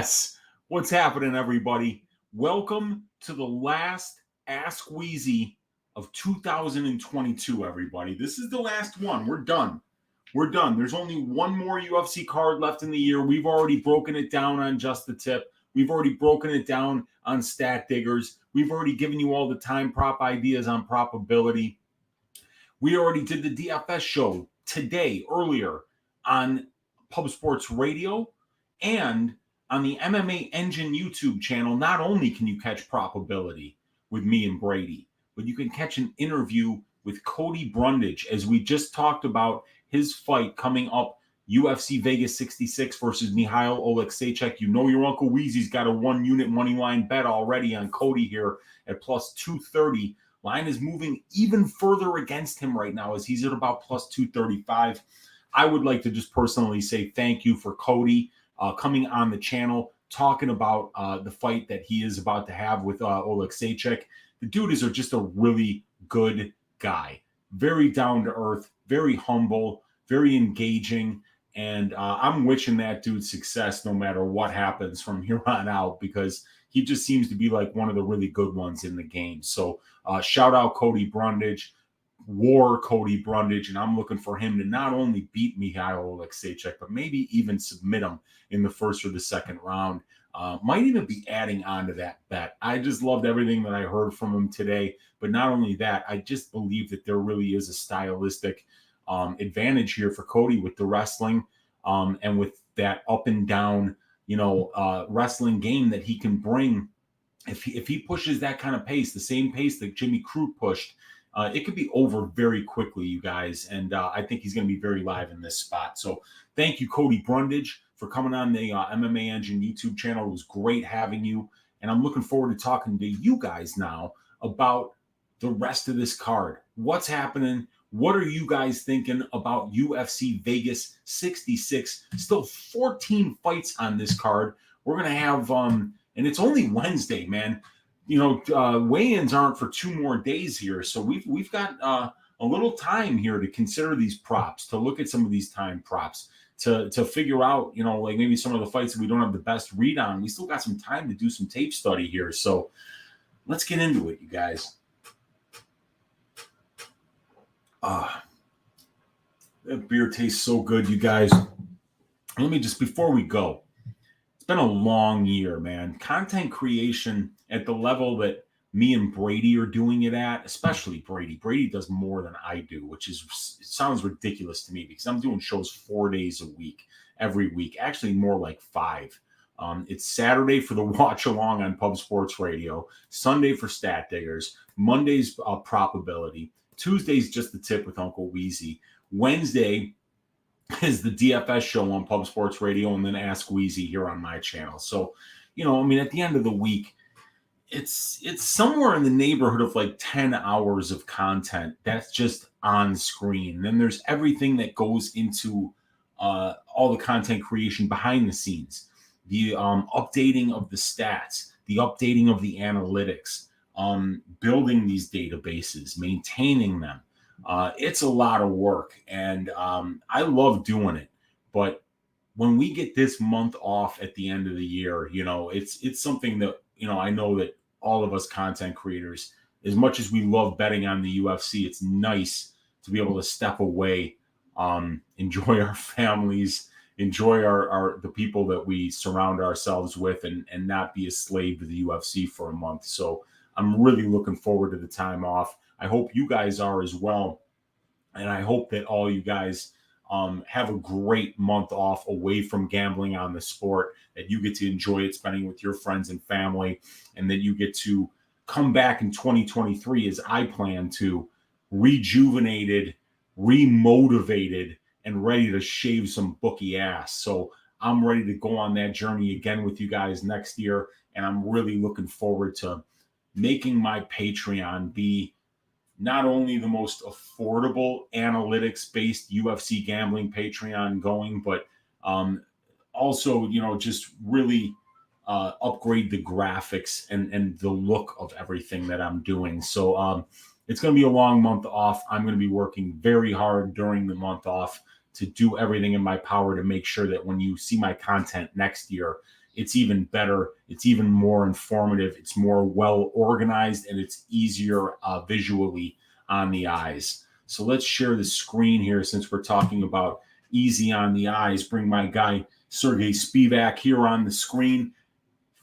Yes. What's happening, everybody? Welcome to the last Ask Weezy of 2022, everybody. This is the last one. We're done. We're done. There's only one more UFC card left in the year. We've already broken it down on Just the Tip. We've already broken it down on Stat Diggers. We've already given you all the time prop ideas on probability. We already did the DFS show today, earlier, on Pub Sports Radio and on the MMA Engine YouTube channel. Not only can you catch probability with me and Brady, but you can catch an interview with Cody Brundage, as we just talked about his fight coming up, UFC Vegas 66 versus Mihail Oleksiejczuk. You know your Uncle Weezy's got a one-unit money line bet already on Cody here at plus 230. Line is moving even further against him right now, as he's at about plus 235. I would like to just personally say thank you for Cody coming on the channel, talking about the fight that he is about to have with Oleksiejczuk. The dude is just a really good guy. Very down to earth, very humble, very engaging. And I'm wishing that dude success no matter what happens from here on out, because he just seems to be like one of the really good ones in the game. So shout out Cody Brundage, Cody Brundage, and I'm looking for him to not only beat Mihail Oleksiejczuk, but maybe even submit him in the first or the second round. Might even be adding on to that bet. I just loved everything that I heard from him today. But not only that, I just believe that there really is a stylistic advantage here for Cody with the wrestling and with that up and down, wrestling game that he can bring. If he pushes that kind of pace, the same pace that Jimmy Crute pushed, it could be over very quickly, you guys. And I think he's going to be very live in this spot. So thank you, Cody Brundage, for coming on the MMA Engine YouTube channel. It was great having you. And I'm looking forward to talking to you guys now about the rest of this card. What's happening? What are you guys thinking about UFC Vegas 66? Still 14 fights on this card. We're going to have, and it's only Wednesday, man. Weigh-ins aren't for 2 more days here. So we've got a little time here to consider these props, to look at some of these time props, to figure out, like maybe some of the fights that we don't have the best read on. We still got some time to do some tape study here. So let's get into it, you guys. That beer tastes so good, you guys. Let me just, before we go, it's been a long year, man. Content creation at the level that me and Brady are doing it at, especially Brady. Brady does more than I do, which it sounds ridiculous to me, because I'm doing shows 4 days a week, every week, actually more like 5. It's Saturday for the watch along on Pub Sports Radio, Sunday for Stat Diggers, Monday's Probability, Tuesday's Just the Tip with Uncle Weezy, Wednesday is the DFS show on Pub Sports Radio, and then Ask Weezy here on my channel. So, at the end of the week, it's somewhere in the neighborhood of like 10 hours of content that's just on screen. Then there's everything that goes into all the content creation behind the scenes, the updating of the stats, the updating of the analytics, building these databases, maintaining them. It's a lot of work, and I love doing it. But when we get this month off at the end of the year, it's something that, I know that all of us content creators, as much as we love betting on the UFC, it's nice to be able to step away, enjoy our families, enjoy the people that we surround ourselves with, and not be a slave to the UFC for a month. So I'm really looking forward to the time off. I hope you guys are as well. And I hope that all you guys have a great month off away from gambling on the sport, that you get to enjoy it, spending with your friends and family, and that you get to come back in 2023, as I plan to, rejuvenated, remotivated, and ready to shave some bookie ass. So I'm ready to go on that journey again with you guys next year. And I'm really looking forward to making my Patreon be not only the most affordable analytics-based UFC gambling Patreon going, but also, just really upgrade the graphics and the look of everything that I'm doing. So it's going to be a long month off. I'm going to be working very hard during the month off to do everything in my power to make sure that when you see my content next year, it's even better. It's even more informative. It's more well organized, and it's easier visually on the eyes. So let's share the screen here since we're talking about easy on the eyes. Bring my guy Sergey Spivak here on the screen.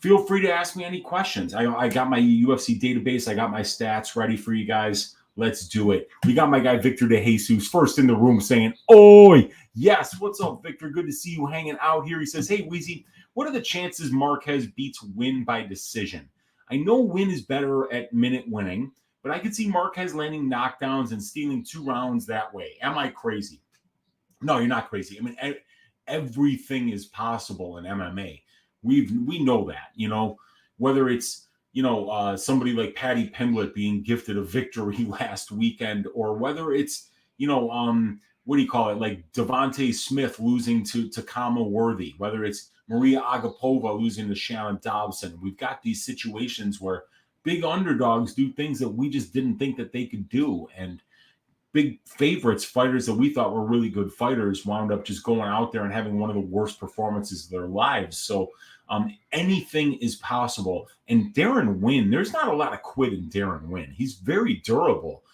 Feel free to ask me any questions. I got my UFC database. I got my stats ready for you guys. Let's do it. We got my guy Victor De Jesus first in the room saying, "Oi, yes, what's up, Victor? Good to see you hanging out here." He says, "Hey, Weezy, what are the chances Marquez beats Win by decision? I know Win is better at minute winning, but I could see Marquez landing knockdowns and stealing 2 rounds that way. Am I crazy?" No, you're not crazy. I mean, everything is possible in MMA. We know that, whether it's somebody like Paddy Pimblett being gifted a victory last weekend, or whether it's what do you call it, like Devontae Smith losing to Kama Worthy, whether it's Maria Agapova losing to Shannon Dobson. We've got these situations where big underdogs do things that we just didn't think that they could do, and big favorites, fighters that we thought were really good fighters, wound up just going out there and having one of the worst performances of their lives. So anything is possible. And Darren Wynn, there's not a lot of quit in Darren Wynn. He's very durable.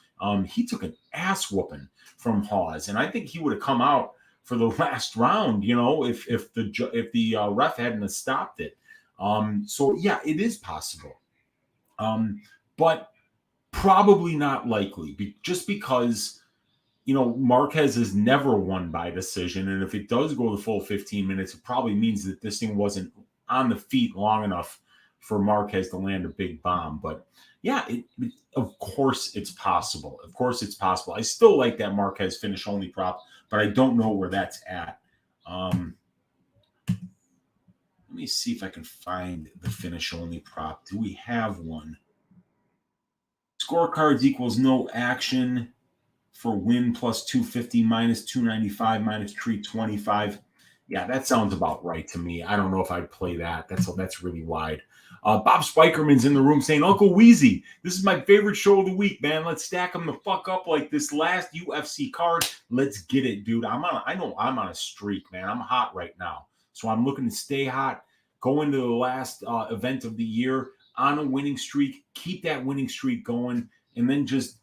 He took an ass whooping from Hawes, and I think he would have come out for the last round, if the ref hadn't stopped it. So yeah, it is possible, but probably not likely, just because Marquez has never won by decision, and if it does go the full 15 minutes, it probably means that this thing wasn't on the feet long enough for Marquez to land a big bomb. But yeah, of course it's possible. Of course it's possible. I still like that Marquez finish only prop, but I don't know where that's at. Let me see if I can find the finish only prop. Do we have one? Scorecards equals no action for Win plus 250, minus 295, minus 325. Yeah, that sounds about right to me. I don't know if I'd play that. That's really wide. Bob Spikerman's in the room saying, "Uncle Weezy, this is my favorite show of the week, man. Let's stack them the fuck up like this last UFC card. Let's get it, dude. I know I'm on a streak, man. I'm hot right now. So I'm looking to stay hot, go into the last event of the year on a winning streak, keep that winning streak going, and then just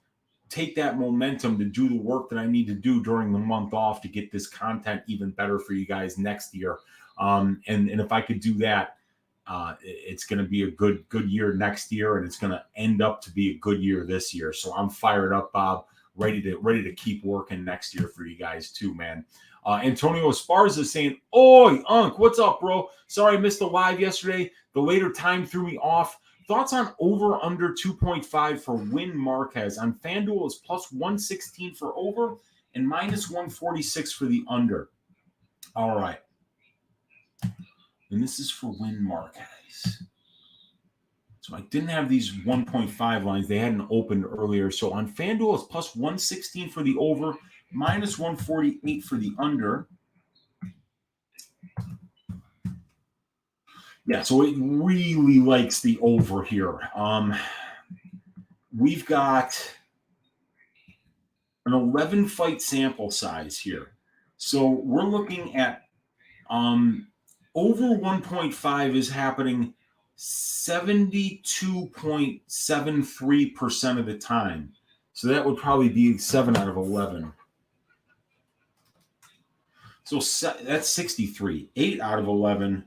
take that momentum to do the work that I need to do during the month off to get this content even better for you guys next year. And if I could do that, it's going to be a good year next year, and it's going to end up to be a good year this year. So I'm fired up, Bob, ready to keep working next year for you guys too, man. Antonio Esparza saying, "Oi, Unc, what's up, bro? Sorry I missed the live yesterday. The later time threw me off. Thoughts on over under 2.5 for Win Marquez on FanDuel is plus 116 for over and minus 146 for the under." All right. And this is for Win Marquez. So I didn't have these 1.5 lines. They hadn't opened earlier. So on FanDuel, it's plus 116 for the over, minus 148 for the under. Yeah, so it really likes the over here. We've got an 11-fight sample size here. So we're looking at over 1.5 is happening 72.73% of the time. So that would probably be 7 out of 11. So that's 63. 8 out of 11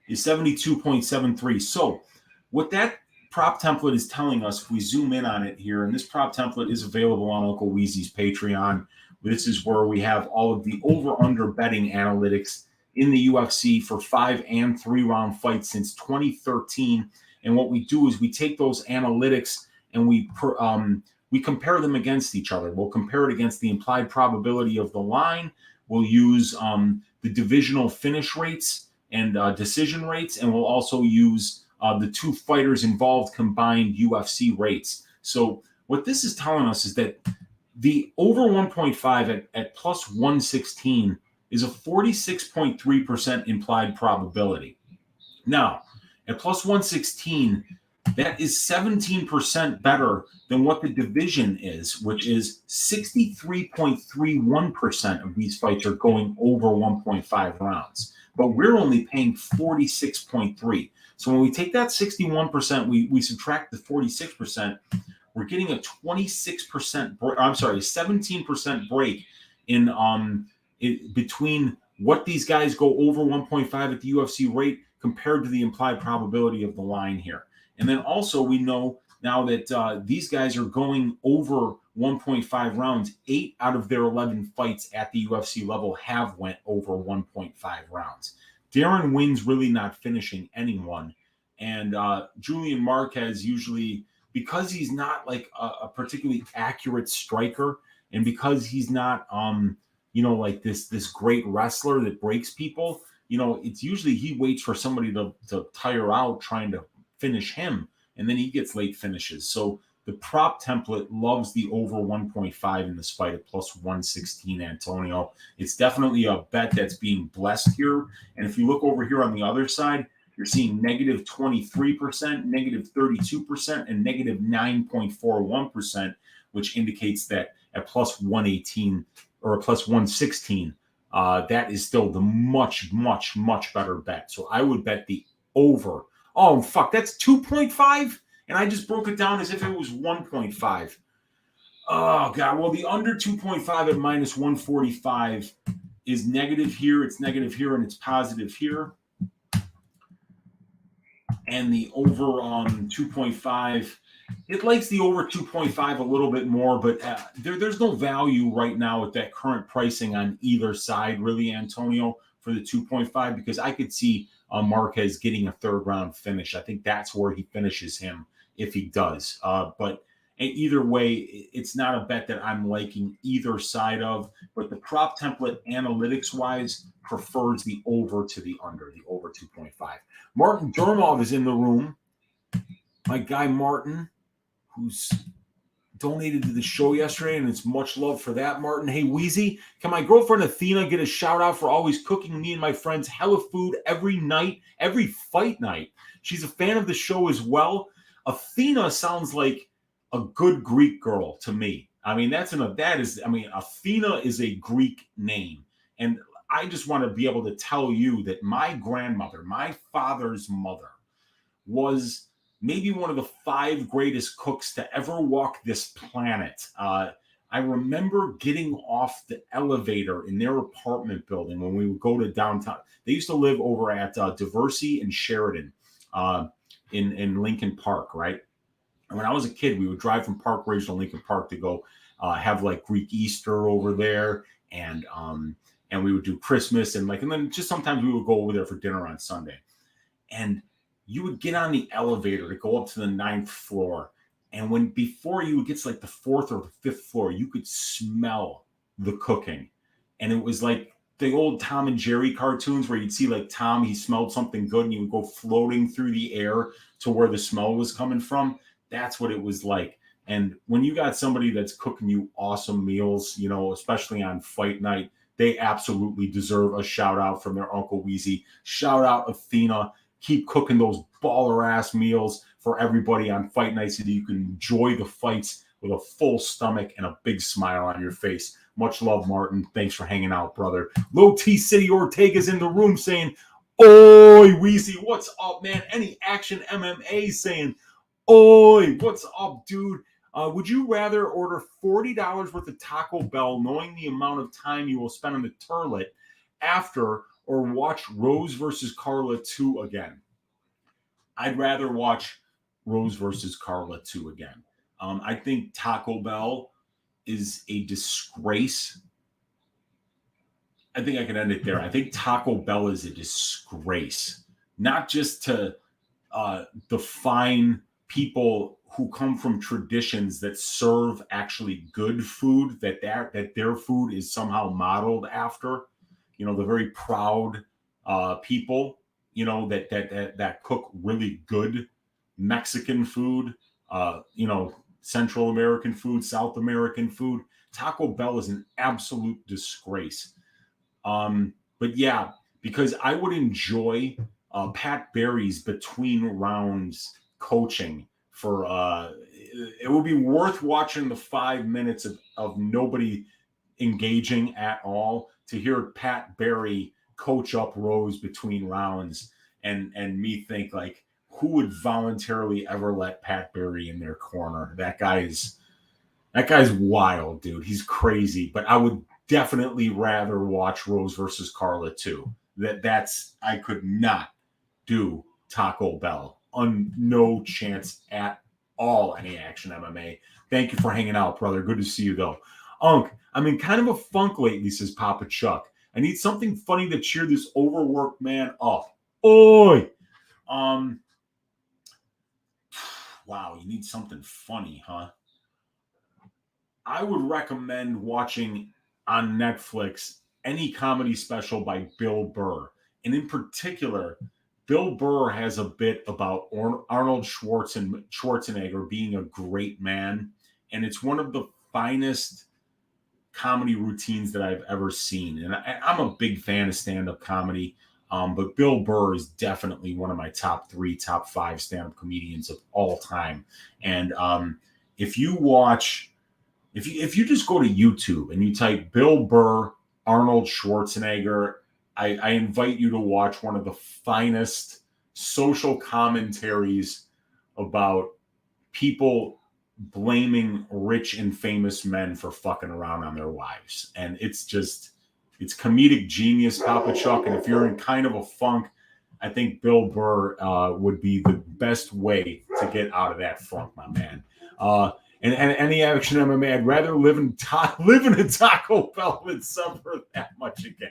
is 72.73. So what that prop template is telling us, if we zoom in on it here, and this prop template is available on Uncle Weezy's Patreon. This is where we have all of the over-under betting analytics in the UFC for 5 and 3 round fights since 2013. And what we do is we take those analytics and we compare them against each other. We'll compare it against the implied probability of the line. We'll use the divisional finish rates and decision rates, and we'll also use the 2 fighters involved combined UFC rates. So what this is telling us is that the over 1.5 at plus 116 is a 46.3% implied probability. Now, at plus 116, that is 17% better than what the division is, which is 63.31% of these fights are going over 1.5 rounds. but we're only paying 46.3. So when we take that 61%, we subtract the 46%, we're getting a 26%, I'm sorry, 17% break in between what these guys go over 1.5 at the UFC rate compared to the implied probability of the line here. And then also we know now that these guys are going over 1.5 rounds. 8 out of their 11 fights at the UFC level have went over 1.5 rounds. Darren Wynn's really not finishing anyone. And Julian Marquez usually, because he's not like a particularly accurate striker, and because he's not like this great wrestler that breaks people, it's usually he waits for somebody to tire out trying to finish him, and then he gets late finishes. So the prop template loves the over 1.5 in this fight at plus 116, Antonio. It's definitely a bet that's being blessed here. And if you look over here on the other side, you're seeing negative 23%, negative 32%, and negative 9.41%, which indicates that at plus 118 or plus 116, that is still the much, much, much better bet. So I would bet the over. Oh, fuck, that's 2.5? And I just broke it down as if it was 1.5. Oh, God. Well, the under 2.5 at minus 145 is negative here, it's negative here, and it's positive here. And the over 2.5, it likes the over 2.5 a little bit more, but there's no value right now at that current pricing on either side, really, Antonio, for the 2.5, because I could see Marquez getting a third round finish. I think that's where he finishes him if he does. But either way, it's not a bet that I'm liking either side of, but the prop template analytics-wise prefers the over to the under, the over 2.5. Martin Dermov is in the room. My guy Martin, who's donated to the show yesterday, and it's much love for that, Martin. Hey, Weezy, can my girlfriend Athena get a shout out for always cooking me and my friends hella food every night, every fight night? She's a fan of the show as well. Athena sounds like a good Greek girl to me. I mean, Athena is a Greek name. And I just want to be able to tell you that my grandmother, my father's mother, was maybe one of the 5 greatest cooks to ever walk this planet. I remember getting off the elevator in their apartment building when we would go to downtown. They used to live over at Diversey and Sheridan in Lincoln Park, right? And when I was a kid, we would drive from Park Ridge to Lincoln Park to go have like Greek Easter over there, and we would do Christmas, and then just sometimes we would go over there for dinner on Sunday. And you would get on the elevator to go up to the 9th floor. And before you would get to like the 4th or the 5th floor, you could smell the cooking. And it was like the old Tom and Jerry cartoons where you'd see like Tom, he smelled something good, and you would go floating through the air to where the smell was coming from. That's what it was like. And when you got somebody that's cooking you awesome meals, especially on fight night, they absolutely deserve a shout out from their Uncle Weezy. Shout out Athena. Keep cooking those baller-ass meals for everybody on fight night so that you can enjoy the fights with a full stomach and a big smile on your face. Much love, Martin. Thanks for hanging out, brother. Low T City Ortega's in the room saying, "Oi, Weezy, what's up, man?" Any Action MMA saying, "Oi, what's up, dude? Would you rather order $40 worth of Taco Bell knowing the amount of time you will spend on the toilet after, or watch Rose versus Carla 2 again?" I'd rather watch Rose versus Carla 2 again. I think Taco Bell is a disgrace. I think I can end it there. I think Taco Bell is a disgrace, not just to define people who come from traditions that serve actually good food, that their food is somehow modeled after, the very proud people, that cook really good Mexican food, Central American food, South American food. Taco Bell is an absolute disgrace. But yeah, because I would enjoy Pat Barry's between rounds coaching for it would be worth watching the 5 minutes of nobody engaging at all to hear Pat Barry coach up Rose between rounds and me think like, who would voluntarily ever let Pat Barry in their corner? That guy's wild, dude. He's crazy. But I would definitely rather watch Rose versus Carla too. That's I could not do Taco Bell. No chance at all. Any Action MMA. Thank you for hanging out, brother. Good to see you though. Unk, I'm in kind of a funk lately, says Papa Chuck. I need something funny to cheer this overworked man up. Oi! Wow, you need something funny, huh? I would recommend watching on Netflix any comedy special by Bill Burr. And in particular, Bill Burr has a bit about Arnold Schwarzenegger being a great man. And it's one of the finest comedy routines that I've ever seen. And I'm a big fan of stand-up comedy. But Bill Burr is definitely one of my top 5 stand-up comedians of all time. And if you just go to YouTube and you type Bill Burr, Arnold Schwarzenegger, I invite you to watch one of the finest social commentaries about people blaming rich and famous men for fucking around on their wives. And it's comedic genius, Papa Chuck. And if you're in kind of a funk, I think Bill Burr would be the best way to get out of that funk, my man. And any Action MMA, I'd rather live in a Taco Bell than suffer that much again.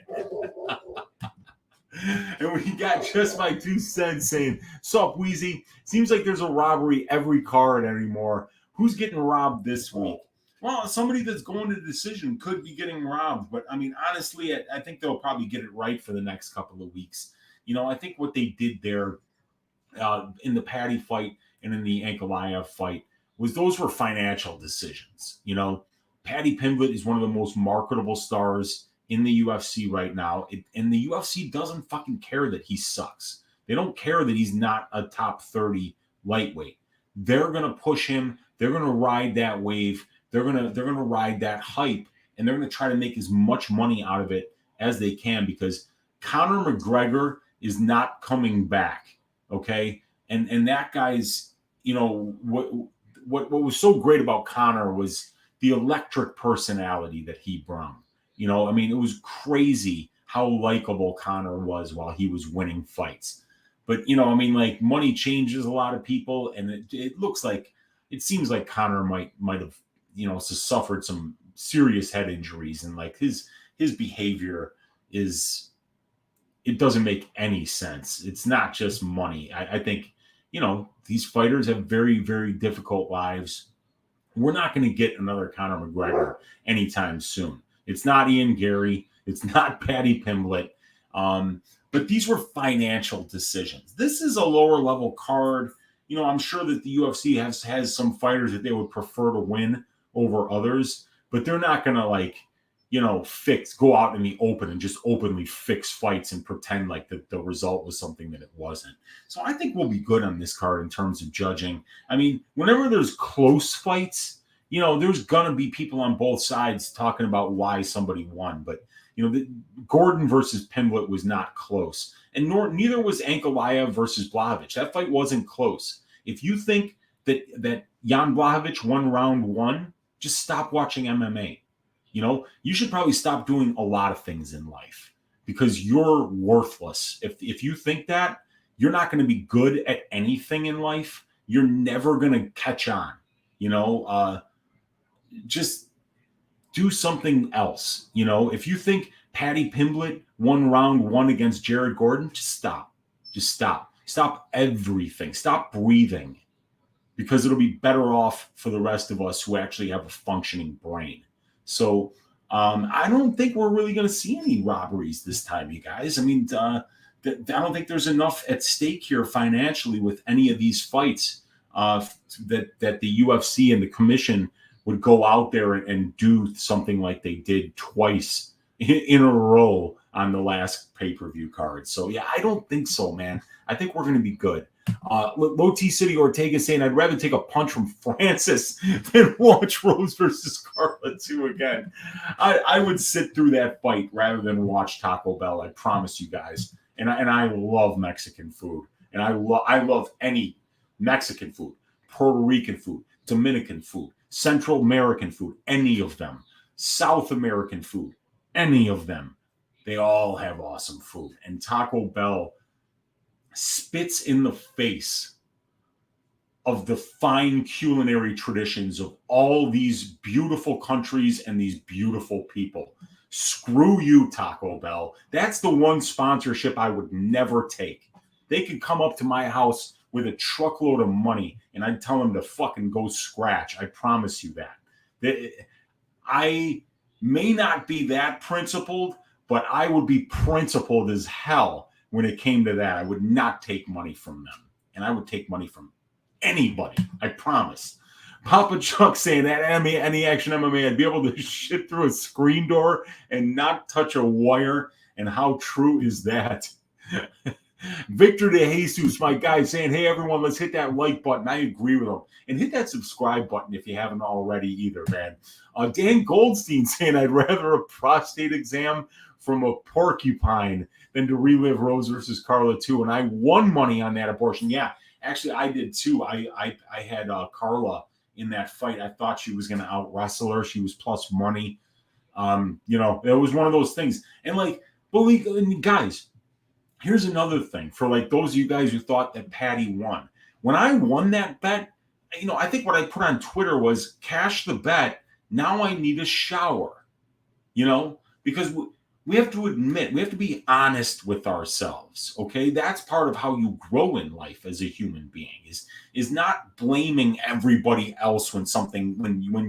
And we got Just My 2 Cents saying, "Sup, Weezy? Seems like there's a robbery every card anymore. Who's getting robbed this week?" Well, somebody that's going to decision could be getting robbed. But, I mean, honestly, I think they'll probably get it right for the next couple of weeks. You know, I think what they did there in the Patty fight and in the Ankalaev fight was those were financial decisions. You know, Paddy Pimblett is one of the most marketable stars in the UFC right now. And the UFC doesn't fucking care that he sucks. They don't care that he's not a top 30 lightweight. They're going to push him. They're going to ride that wave. They're going to ride that hype, and they're going to try to make as much money out of it as they can, because Conor McGregor is not coming back. Okay. And that guy's, you know, what was so great about Conor was the electric personality that he brought. You know, I mean, it was crazy how likable Conor was while he was winning fights. But, you know, I mean, like, money changes a lot of people, and it seems like Conor might have, you know, suffered some serious head injuries, and like his behavior it doesn't make any sense. It's not just money. I think, you know, these fighters have very, very difficult lives. We're not going to get another Conor McGregor anytime soon. It's not Ian Gary. It's not Paddy Pimblett. But these were financial decisions. This is a lower level card. You know, I'm sure that the UFC has some fighters that they would prefer to win over others, but they're not going to, like, you know, go out in the open and just openly fix fights and pretend like the result was something that it wasn't. So I think we'll be good on this card in terms of judging. I mean, whenever there's close fights, you know, there's going to be people on both sides talking about why somebody won. But, you know, Gordon versus Pimblett was not close. And neither was Ankalaev versus Blachowicz. That fight wasn't close. If you think that Jan Blachowicz won round 1, just stop watching MMA. You know, you should probably stop doing a lot of things in life, because you're worthless. If you think that, you're not going to be good at anything in life. You're never going to catch on. You know, just do something else. You know, if you think Paddy Pimblett won round 1 against Jared Gordon, just stop. Just stop. Stop everything. Stop breathing, because it'll be better off for the rest of us who actually have a functioning brain. So I don't think we're really going to see any robberies this time, you guys. I mean, I don't think there's enough at stake here financially with any of these fights that the UFC and the commission would go out there and do something like they did twice in a row on the last pay-per-view card. So, yeah, I don't think so, man. I think we're going to be good. Low T City Ortega saying, I'd rather take a punch from Francis than watch Rose versus Carla 2 again. I would sit through that fight rather than watch Taco Bell. I promise you guys. And I love Mexican food. And I love any Mexican food, Puerto Rican food, Dominican food, Central American food, any of them, South American food, any of them. They all have awesome food. And Taco Bell spits in the face of the fine culinary traditions of all these beautiful countries and these beautiful people. Screw you, Taco Bell. That's the one sponsorship I would never take. They could come up to my house with a truckload of money and I'd tell them to fucking go scratch. I promise you that. I may not be that principled, but I would be principled as hell when it came to that. I would not take money from them. And I would take money from anybody. I promise. Papa Chuck saying that any action MMA, I'd be able to shit through a screen door and not touch a wire. And how true is that? Victor De Jesus, my guy, saying, hey, everyone, let's hit that like button. I agree with him. And hit that subscribe button if you haven't already either, man. Dan Goldstein saying, I'd rather a prostate exam from a porcupine than to relive Rose versus Carla 2. And I won money on that abortion. Yeah, actually, I did too. I had Carla in that fight. I thought she was going to out wrestle her. She was plus money. It was one of those things. And like, guys, here's another thing for like those of you guys who thought that Patty won. When I won that bet, I think what I put on Twitter was cash the bet. Now I need a shower, because we have to admit, we have to be honest with ourselves. Okay. That's part of how you grow in life as a human being is not blaming everybody else when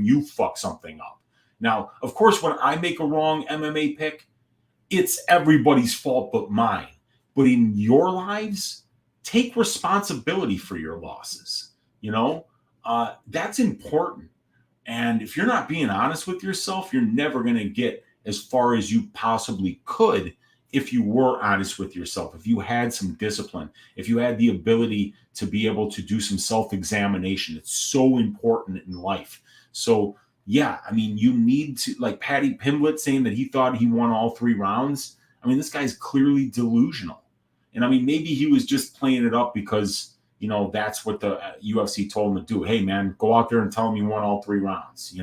you fuck something up. Now, of course, when I make a wrong MMA pick, it's everybody's fault but mine. But in your lives, take responsibility for your losses. That's important. And if you're not being honest with yourself, you're never going to get as far as you possibly could if you were honest with yourself, if you had some discipline, if you had the ability to be able to do some self-examination. It's so important in life. So, yeah, you need to, like Patty Pimblett saying that he thought he won all 3 rounds. This guy's clearly delusional. And maybe he was just playing it up because, that's what the UFC told him to do. Hey, man, go out there and tell him you won all 3 rounds.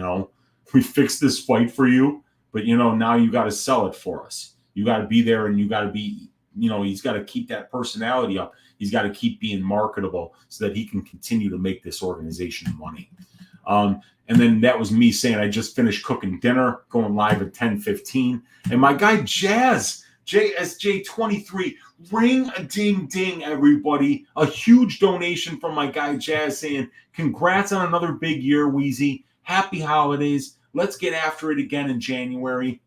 We fixed this fight for you, but, now you got to sell it for us. You got to be there and you got to be, he's got to keep that personality up. He's got to keep being marketable so that he can continue to make this organization money. And then that was me saying I just finished cooking dinner, going live at 10:15. And my guy Jazz, JSJ23, ring a ding ding, everybody. A huge donation from my guy Jazz saying, congrats on another big year, Weezy. Happy holidays. Let's get after it again in January.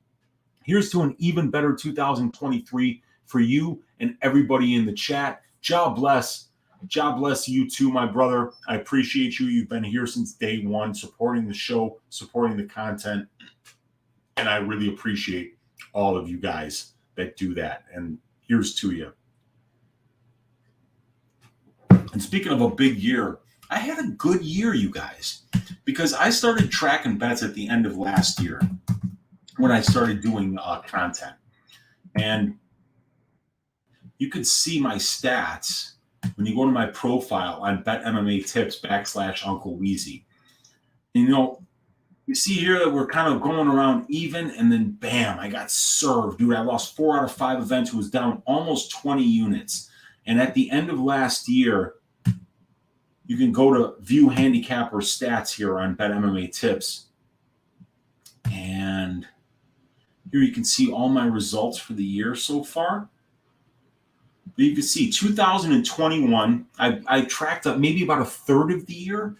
Here's to an even better 2023 for you and everybody in the chat. God bless. God bless you too, my brother. I appreciate you. You've been here since day one, supporting the show, supporting the content. And I really appreciate all of you guys that do that. And here's to you. And speaking of a big year, I had a good year, you guys, because I started tracking bets at the end of last year when I started doing content. And you could see my stats when you go to my profile on Bet MMA Tips / Uncle Weezy. You see here that we're kind of going around even, and then bam, I got served. Dude, I lost 4 out of 5 events. It was down almost 20 units. And at the end of last year, you can go to view handicapper stats here on Bet MMA Tips. And here you can see all my results for the year so far. But you can see 2021, I tracked up maybe about a third of the year,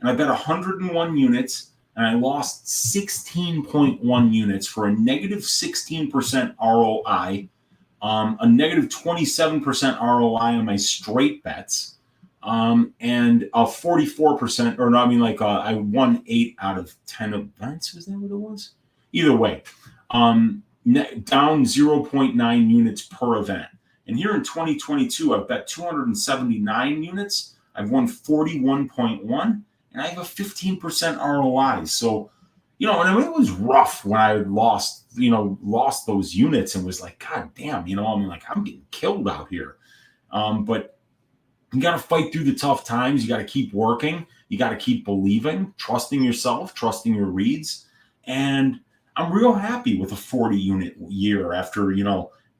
and I bet 101 units, and I lost 16.1 units for a negative 16% ROI, a negative 27% ROI on my straight bets, and a 44%, I won 8 out of 10 events. Is that what it was? Either way, down 0.9 units per event. And here in 2022, I've bet 279 units. I've won 41.1, and I have a 15% ROI. So, and I mean, it was rough when I lost those units and was like, God damn, I'm getting killed out here. But you got to fight through the tough times. You got to keep working. You got to keep believing, trusting yourself, trusting your reads. And I'm real happy with a 40-unit year after,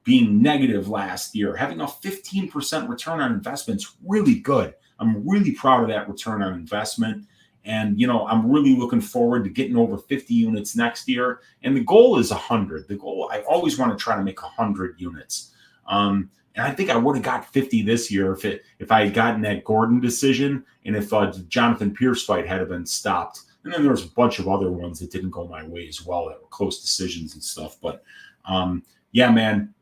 being negative last year. Having a 15% return on investment is really good. I'm really proud of that return on investment. And, I'm really looking forward to getting over 50 units next year. And the goal is 100. The goal, I always want to try to make 100 units. And I think I would have got 50 this year if I had gotten that Gordon decision and if Jonathan Pierce fight had been stopped. And then there was a bunch of other ones that didn't go my way as well that were close decisions and stuff. But yeah, man,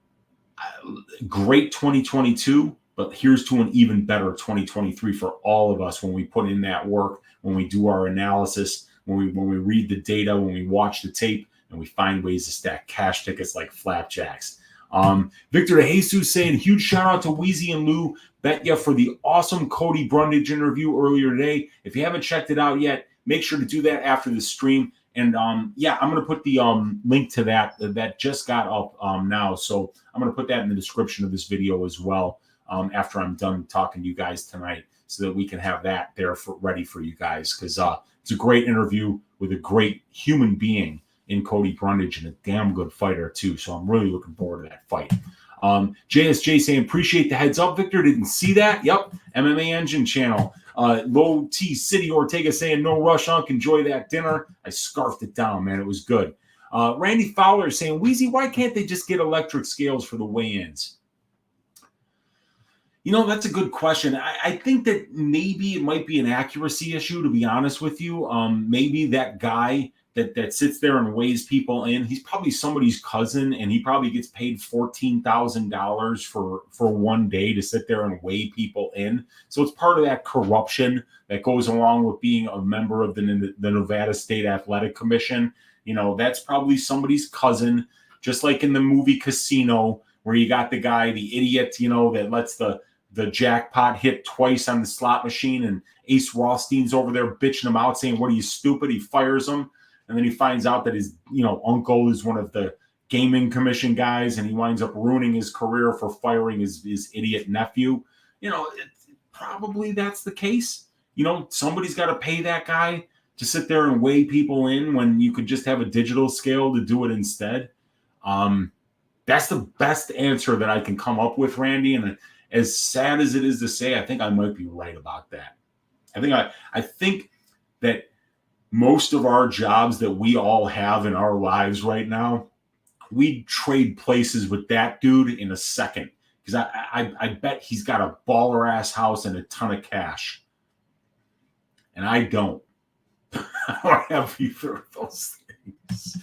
great 2022. But here's to an even better 2023 for all of us when we put in that work, when we do our analysis, when we read the data, when we watch the tape, and we find ways to stack cash tickets like flapjacks. Victor De Jesus saying, huge shout out to Weezy and Lou Betya for the awesome Cody Brundage interview earlier today. If you haven't checked it out yet, make sure to do that after the stream. And yeah, I'm going to put the link to that just got up now. So I'm going to put that in the description of this video as well after I'm done talking to you guys tonight so that we can have that there ready for you guys. Because it's a great interview with a great human being in Cody Brundage and a damn good fighter too. So I'm really looking forward to that fight. JSJ saying, appreciate the heads up, Victor. Didn't see that. Yep. MMA Engine channel. Low T City Ortega saying, no rush, Unc. Enjoy that dinner. I scarfed it down, man. It was good. Randy Fowler saying, Weezy, why can't they just get electric scales for the weigh-ins? That's a good question. I think that maybe it might be an accuracy issue, to be honest with you. Maybe that guy that sits there and weighs people in, he's probably somebody's cousin, and he probably gets paid $14,000 for one day to sit there and weigh people in. So it's part of that corruption that goes along with being a member of the Nevada State Athletic Commission. That's probably somebody's cousin, just like in the movie Casino, where you got the guy, the idiot, that lets the jackpot hit twice on the slot machine, and Ace Rothstein's over there bitching him out, saying, what are you, stupid? He fires him. And then he finds out that his, uncle is one of the gaming commission guys, and he winds up ruining his career for firing his idiot nephew. Probably that's the case. Somebody's got to pay that guy to sit there and weigh people in when you could just have a digital scale to do it instead. That's the best answer that I can come up with, Randy. And as sad as it is to say, I think I might be right about that. I think that most of our jobs that we all have in our lives right now, we'd trade places with that dude in a second. Because I bet he's got a baller ass house and a ton of cash. And I don't. I don't have either of those things.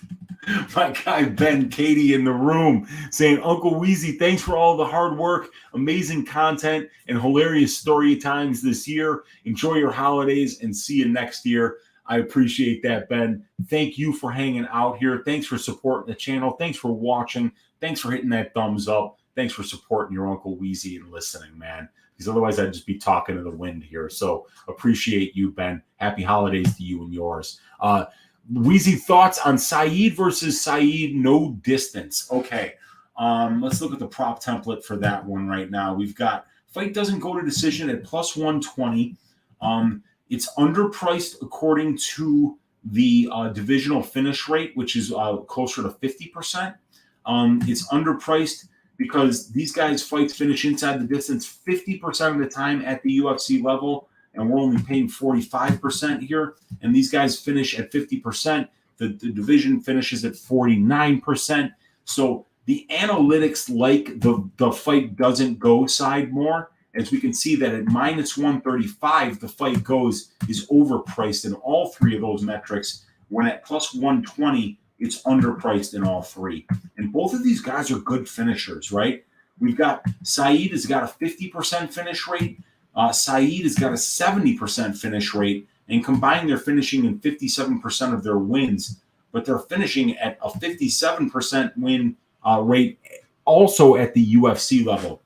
My guy Ben Katie in the room saying, Uncle Weezy, thanks for all the hard work, amazing content, and hilarious story times this year. Enjoy your holidays and see you next year. I appreciate that, Ben. Thank you for hanging out here. Thanks for supporting the channel. Thanks for watching. Thanks for hitting that thumbs up. Thanks for supporting your Uncle Weezy and listening, man. Because otherwise I'd just be talking to the wind here. So appreciate you, Ben. Happy holidays to you and yours. Weezy thoughts on Saeed versus Saeed, no distance. Okay, let's look at the prop template for that one right now. We've got fight doesn't go to decision at plus 120. It's underpriced according to the divisional finish rate, which is closer to 50%. It's underpriced because these guys' fights finish inside the distance 50% of the time at the UFC level, and we're only paying 45% here. And these guys finish at 50%. The division finishes at 49%. So the analytics like the fight doesn't go side more. As we can see that at minus 135, the fight is overpriced in all three of those metrics. When at plus 120, it's underpriced in all three. And both of these guys are good finishers, right? We've got Saeed has got a 50% finish rate. Saeed has got a 70% finish rate. And combined, they're finishing in 57% of their wins. But they're finishing at a 57% win rate also at the UFC level.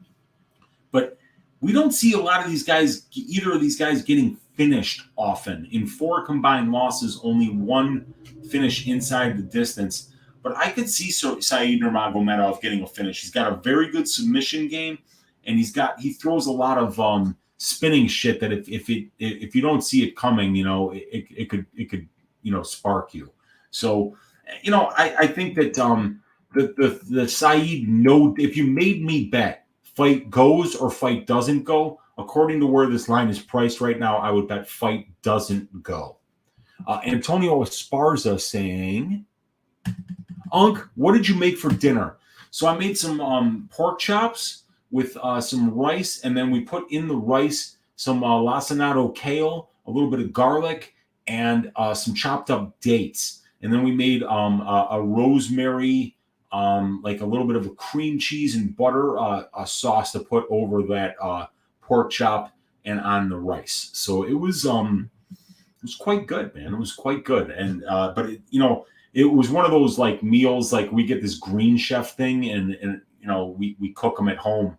we don't see a lot of these guys, either of these guys, getting finished often. In 4 combined losses, only 1 finish inside the distance. But I could see Said Nurmagomedov getting a finish. He's got a very good submission game, and he throws a lot of spinning shit that if you don't see it coming, it could spark you. So, I think that the Said, no, if you made me bet fight goes or fight doesn't go, according to where this line is priced right now, I would bet fight doesn't go. Antonio Esparza saying, Unc, what did you make for dinner? So I made some pork chops with some rice, and then we put in the rice some lacinato kale, a little bit of garlic, and some chopped up dates. And then we made a rosemary, like a little bit of a cream cheese and butter a sauce to put over that pork chop and on the rice. So it was quite good, man. It was quite good. And but it was one of those like meals, like we get this Green Chef thing, and we cook them at home.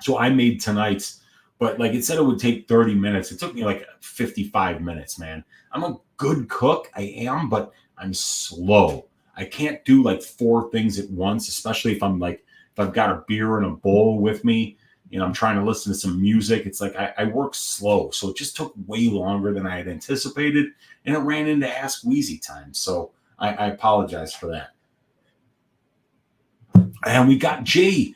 So I made tonight's, but like it said it would take 30 minutes. It took me like 55 minutes, man. I'm a good cook. I am, but I'm slow. I can't do like 4 things at once, especially if I've got a beer and a bowl with me, I'm trying to listen to some music. It's like I work slow. So it just took way longer than I had anticipated, and it ran into Ask Weezy time. So I apologize for that. And we got Jay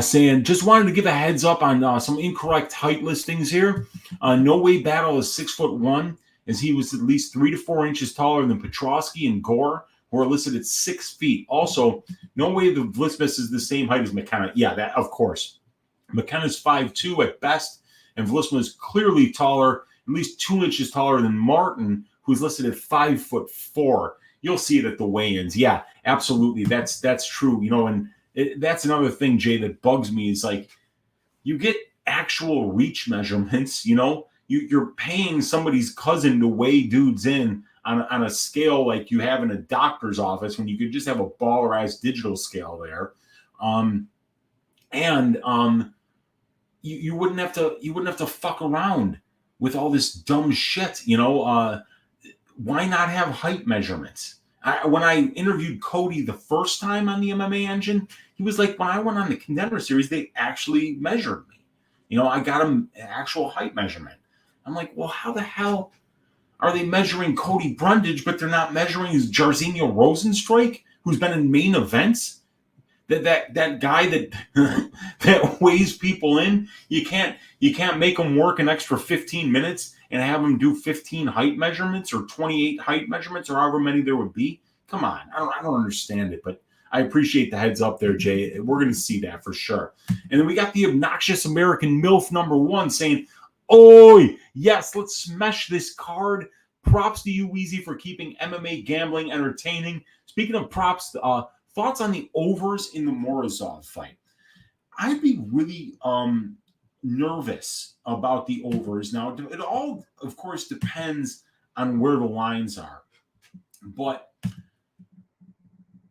saying, just wanted to give a heads up on some incorrect height listings here. No Way Battle is 6'1", as he was at least 3 to 4 inches taller than Petrosky and Gore, who are listed at 6 feet. Also, No Way the Vlismas is the same height as McKenna. Yeah, that of course. McKenna's 5'2" at best, and Vlisma is clearly taller, at least 2 inches taller than Martin, who's listed at 5'4". You'll see it at the weigh-ins. Yeah, absolutely. That's true. And that's another thing, Jay, that bugs me is like you get actual reach measurements. You're paying somebody's cousin to weigh dudes in on a scale like you have in a doctor's office when you could just have a baller-ass digital scale there. You wouldn't have to fuck around with all this dumb shit. Why not have height measurements? When I interviewed Cody the first time on the MMA Engine, he was like, when I went on the Contender Series, they actually measured me. I got him an actual height measurement. I'm like, well, how the hell are they measuring Cody Brundage, but they're not measuring Jairzinho Rosenstrike, who's been in main events? That guy that that weighs people in, you can't make him work an extra 15 minutes and have him do 15 height measurements or 28 height measurements or however many there would be. Come on, I don't understand it, but I appreciate the heads up there, Jay. We're going to see that for sure. And then we got the obnoxious American MILF #1 saying, "Oi, yes, let's smash this card. Props to you, Weezy, for keeping MMA gambling entertaining." Speaking of props, thoughts on the overs in the Morozov fight? I'd be really nervous about the overs. Now, it all, of course, depends on where the lines are. But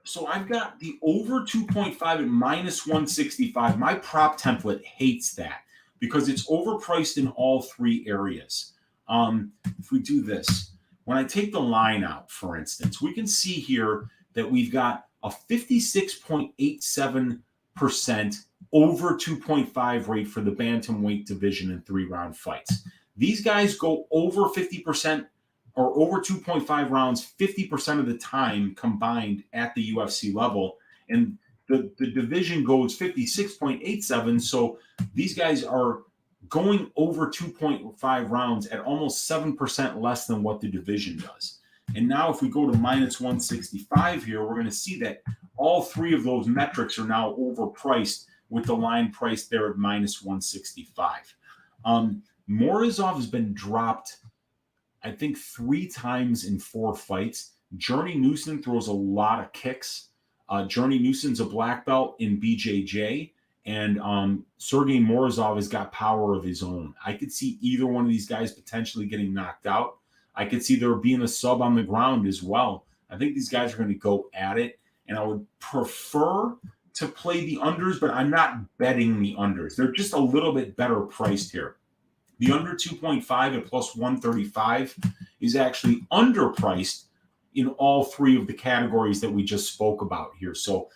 so I've got the over 2.5 at -165. My prop template hates that because it's overpriced in all 3 areas. If we do this, when I take the line out, for instance, we can see here that we've got a 56.87% over 2.5 rate for the bantamweight division in 3-round fights. These guys go over 50% or over 2.5 rounds 50% of the time combined at the UFC level. And the division goes 56.87. So these guys are going over 2.5 rounds at almost 7% less than what the division does. And now if we go to -165 here, we're going to see that all 3 of those metrics are now overpriced with the line priced there at -165. Morozov has been dropped, I think, 3 times in 4 fights. Journey Newson throws a lot of kicks. Journey Newson's a black belt in BJJ, and Sergey Morozov has got power of his own. I could see either one of these guys potentially getting knocked out. I could see there being a sub on the ground as well. I think these guys are going to go at it, and I would prefer to play the unders, but I'm not betting the unders. They're just a little bit better priced here. The under 2.5 at plus 135 is actually underpriced in all three of the categories that we just spoke about here. So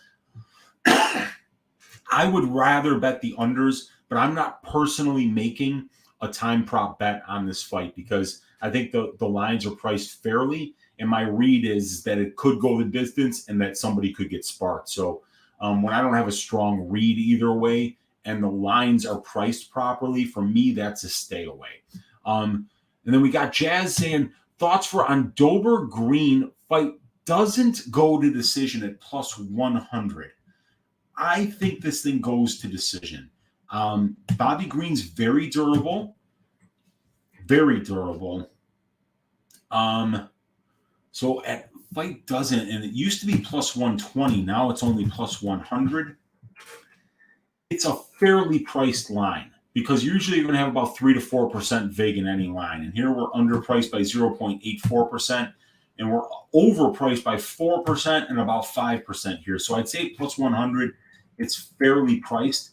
I would rather bet the unders, but I'm not personally making a time prop bet on this fight because I think the lines are priced fairly. And my read is that it could go the distance and that somebody could get sparked. So when I don't have a strong read either way and the lines are priced properly, for me, that's a stay away. And then we got Jazz saying, thoughts for on Dober Green fight doesn't go to decision at plus 100. I think this thing goes to decision. Bobby Green's very durable. Very durable. So at fight doesn't, and it used to be plus 120. Now it's only plus 100. It's a fairly priced line because usually you're going to have about 3 to 4% vig in any line. And here we're underpriced by 0.84%. And we're overpriced by 4% and about 5% here. So I'd say plus 100, it's fairly priced.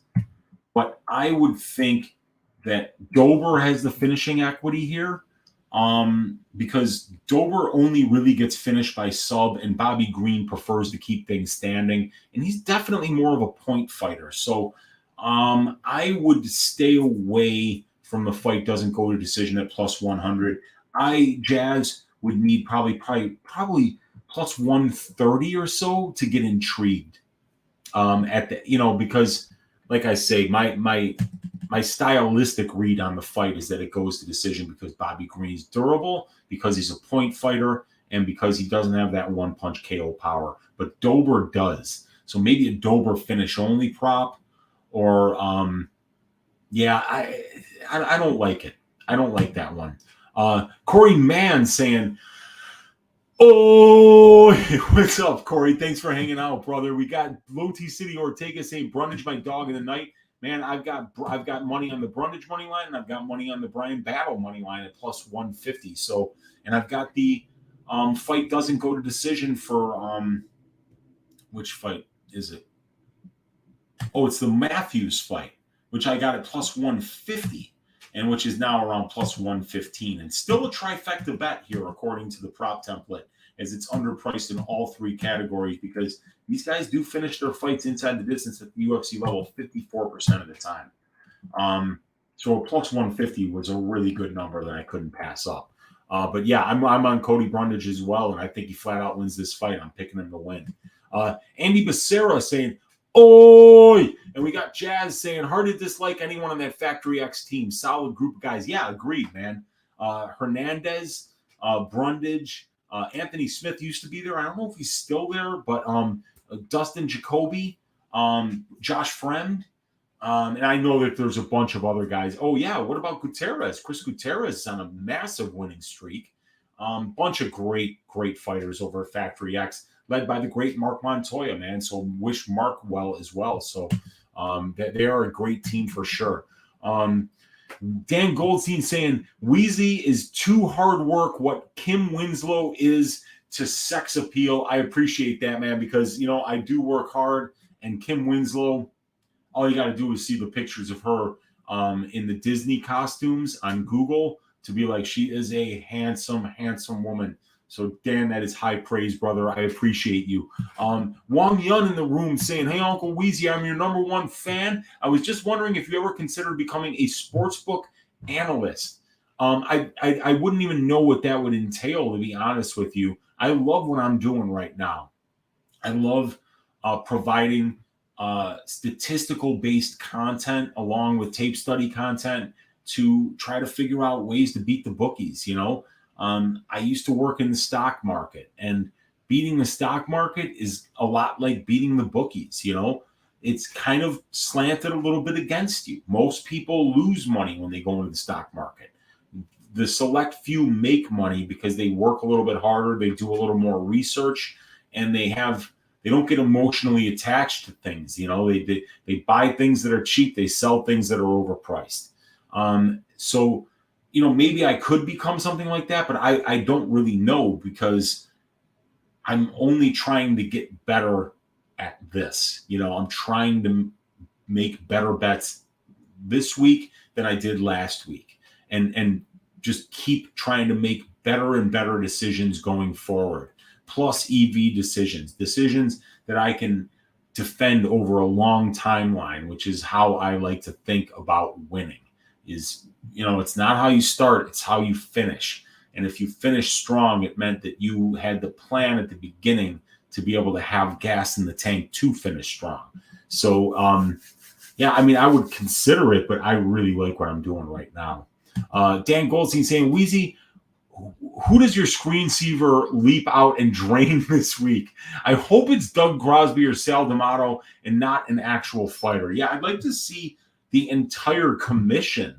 But I would think that Dober has the finishing equity here because Dober only really gets finished by sub and Bobby Green prefers to keep things standing. And he's definitely more of a point fighter. So I would stay away from the fight doesn't go to decision at plus 100. Jazz would need probably plus 130 or so to get intrigued at the, because like I say, my stylistic read on the fight is that it goes to decision because Bobby Green's durable, because he's a point fighter, and because he doesn't have that one punch KO power. But Dober does. So maybe a Dober finish only prop, or I don't like it. I don't like that one. Corey Mann saying, oh, what's up, Corey? Thanks for hanging out, brother. We got Low T City Ortega saying Brundage my dog in the night. Man, I've got money on the Brundage money line, and I've got money on the Brian Battle money line at plus 150. So, and I've got the fight doesn't go to decision for which fight is it? Oh, it's the Matthews fight, which I got at plus 150. And which is now around plus 115. And still a trifecta bet here, according to the prop template, as it's underpriced in all three categories because these guys do finish their fights inside the distance at the UFC level 54% of the time. So a plus 150 was a really good number that I couldn't pass up. But yeah, I'm on Cody Brundage as well, and I think he flat out wins this fight. I'm picking him to win. Andy Becerra saying, oi! And we got Jazz saying, hard to dislike anyone on that Factory X team. Solid group of guys. Yeah, agreed, man. Hernandez, Brundage, Anthony Smith used to be there. I don't know if he's still there, but Dustin Jacoby, Josh Fremd. And I know that there's a bunch of other guys. Oh, yeah, what about Gutierrez? Chris Gutierrez is on a massive winning streak. Bunch of great fighters over at Factory X, led by the great Mark Montoya, man. So wish Mark well as well. So they are a great team for sure. Dan Goldstein saying Weezy is too hard work what Kim Winslow is to sex appeal. I appreciate that, man, because, I do work hard. And Kim Winslow, all you got to do is see the pictures of her in the Disney costumes on Google to be like, she is a handsome woman. So, Dan, that is high praise, brother. I appreciate you. Wang Yun in the room saying, hey, Uncle Weezy, I'm your number one fan. I was just wondering if you ever considered becoming a sportsbook analyst. I wouldn't even know what that would entail, to be honest with you. I love what I'm doing right now. I love providing statistical-based content along with tape study content to try to figure out ways to beat the bookies, I used to work in the stock market, and beating the stock market is a lot like beating the bookies. It's kind of slanted a little bit against you. Most people lose money when they go into the stock market. The select few make money because they work a little bit harder, they do a little more research, and they don't get emotionally attached to things. They buy things that are cheap, they sell things that are overpriced. So maybe I could become something like that, but I don't really know because I'm only trying to get better at this. I'm trying to make better bets this week than I did last week, and just keep trying to make better and better decisions going forward. Plus EV decisions that I can defend over a long timeline, which is how I like to think about winning. Is, it's not how you start, it's how you finish. And if you finish strong, it meant that you had the plan at the beginning to be able to have gas in the tank to finish strong. So, I would consider it, but I really like what I'm doing right now. Dan Goldstein saying, Weezy, who does your screensaver leap out and drain this week? I hope it's Doug Crosby or Sal D'Amato and not an actual fighter. Yeah, I'd like to see the entire commission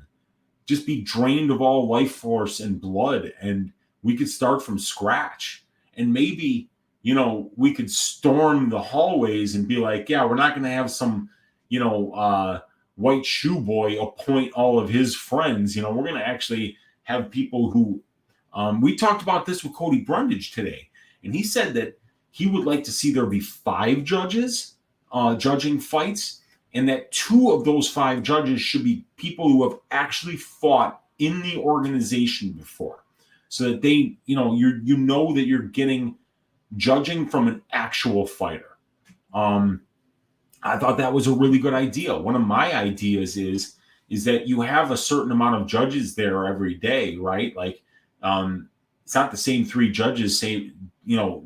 just be drained of all life force and blood, and we could start from scratch. And maybe, we could storm the hallways and be like, yeah, we're not going to have some, white shoe boy appoint all of his friends. We're going to actually have people who, we talked about this with Cody Brundage today, and he said that he would like to see there be 5 judges judging fights, and that 2 of those 5 judges should be people who have actually fought in the organization before, so that they, that you're getting judging from an actual fighter. I thought that was a really good idea. One of my ideas is that you have a certain amount of judges there every day, right? Like, it's not the same 3 judges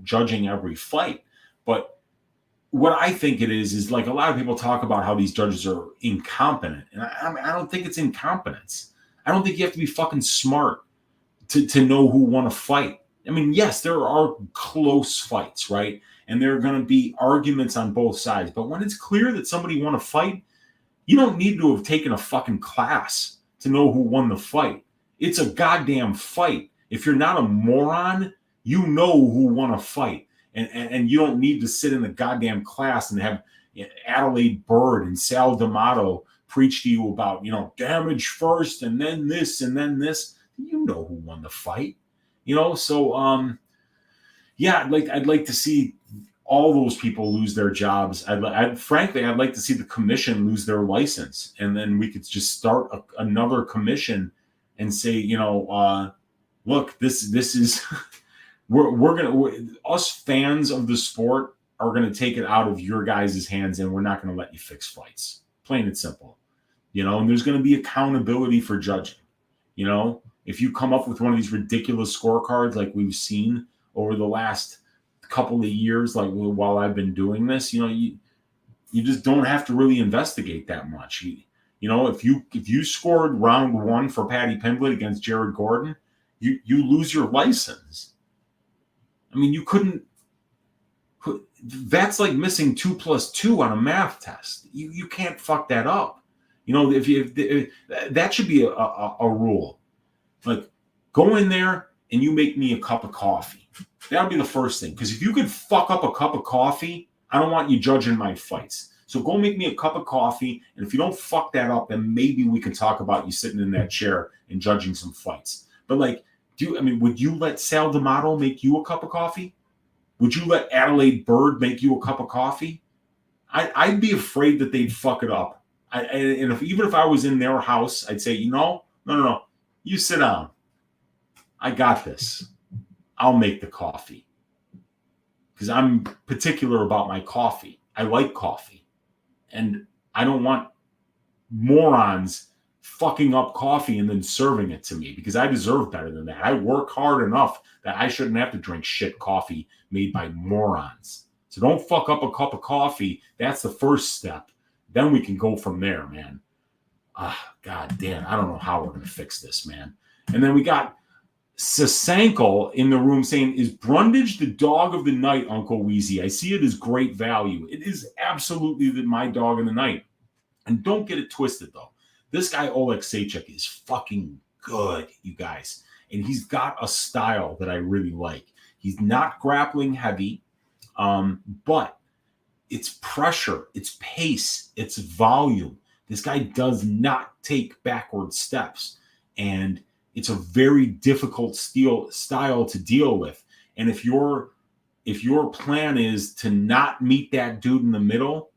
judging every fight. But what I think it is like, a lot of people talk about how these judges are incompetent. And I don't think it's incompetence. I don't think you have to be fucking smart to know who won a fight. I mean, yes, there are close fights, right? And there are going to be arguments on both sides. But when it's clear that somebody won a fight, you don't need to have taken a fucking class to know who won the fight. It's a goddamn fight. If you're not a moron, you know who won a fight. And you don't need to sit in a goddamn class and have Adelaide Bird and Sal D'Amato preach to you about, damage first and then this and then this. You know who won the fight. So I'd like to see all those people lose their jobs. Frankly, I'd like to see the commission lose their license, and then we could just start another commission and say, look, this is us fans of the sport are gonna take it out of your guys' hands, and we're not gonna let you fix fights. Plain and simple. And there's gonna be accountability for judging. If you come up with one of these ridiculous scorecards like we've seen over the last couple of years, like while I've been doing this, you just don't have to really investigate that much. If you scored round 1 for Paddy Pimblett against Jared Gordon, you lose your license. I mean, you couldn't. That's like missing 2 + 2 on a math test. You can't fuck that up. If that should be a rule. Like, go in there and you make me a cup of coffee. That would be the first thing. Because if you could fuck up a cup of coffee, I don't want you judging my fights. So go make me a cup of coffee. And if you don't fuck that up, then maybe we can talk about you sitting in that chair and judging some fights. But like, would you let Sal D'Amato make you a cup of coffee? Would you let Adelaide Bird make you a cup of coffee? I'd be afraid that they'd fuck it up. Even if I was in their house, I'd say, no, you sit down. I got this. I'll make the coffee. Because I'm particular about my coffee. I like coffee. And I don't want morons fucking up coffee and then serving it to me, because I deserve better than that. I work hard enough that I shouldn't have to drink shit coffee made by morons. So don't fuck up a cup of coffee. That's the first step. Then we can go from there, man. God damn. I don't know how we're going to fix this, man. And then we got Sasanko in the room saying, is Brundage the dog of the night, Uncle Weezy? I see it as great value. It is absolutely my dog of the night. And don't get it twisted, though. This guy, Oleg Sejcik, is fucking good, you guys. And he's got a style that I really like. He's not grappling heavy, but it's pressure, it's pace, it's volume. This guy does not take backward steps. And it's a very difficult style to deal with. And if you're if your plan is to not meet that dude in the middle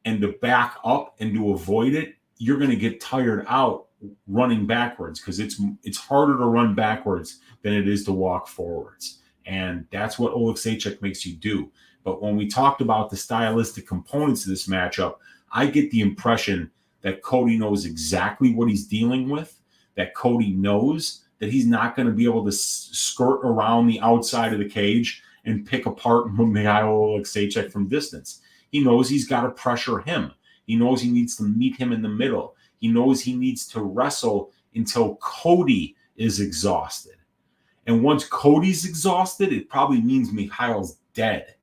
and to back up and to avoid it, you're going to get tired out running backwards, because it's harder to run backwards than it is to walk forwards. And that's what Oleksiejczuk makes you do. But when we talked about the stylistic components of this matchup, I get the impression that Cody knows exactly what he's dealing with, that Cody knows that he's not going to be able to skirt around the outside of the cage and pick apart Mikhail Oleksiejczuk from distance. He knows he's got to pressure him. He knows he needs to meet him in the middle. He knows he needs to wrestle until Cody is exhausted. And once Cody's exhausted, it probably means Mikhail's dead.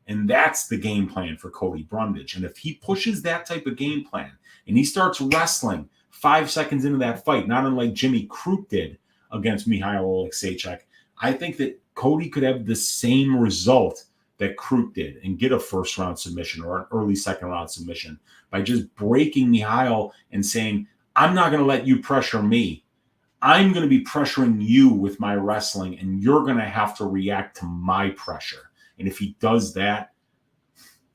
And that's the game plan for Cody Brundage. And if he pushes that type of game plan and he starts wrestling 5 seconds into that fight, not unlike Jimmy Crute did against Mikhail Oleksiejczuk, I think that Cody could have the same result that Crute did and get a first-round submission or an early second-round submission by just breaking Mikhail and saying, I'm not going to let you pressure me. I'm going to be pressuring you with my wrestling, and you're going to have to react to my pressure. And if he does that,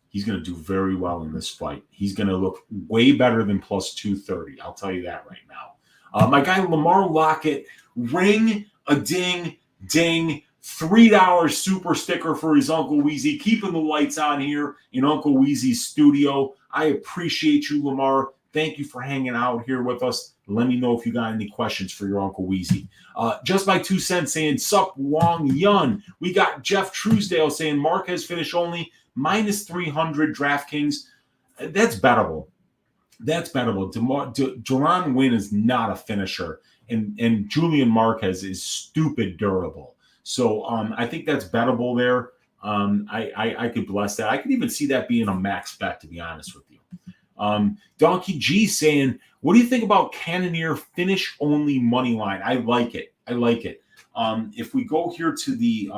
he's going to do very well in this fight. He's going to look way better than plus 230. I'll tell you that right now. My guy Lamar Lockett, ring a ding, ding. $3 super sticker for his Uncle Weezy, keeping the lights on here in Uncle Weezy's studio. I appreciate you, Lamar. Thank you for hanging out here with us. Let me know if you got any questions for your Uncle Weezy. Just my 2 cents saying, sup Wong Yun. We got Jeff Truesdale saying Marquez finish only, minus 300 DraftKings. That's bettable. That's bettable. Duran Wynn is not a finisher, and Julian Marquez is stupid durable. So I think that's bettable there. I could bless that. I could even see that being a max bet, to be honest with you. Donkey G saying, what do you think about Cannonier finish only money line? I like it. I like it. If we go here to the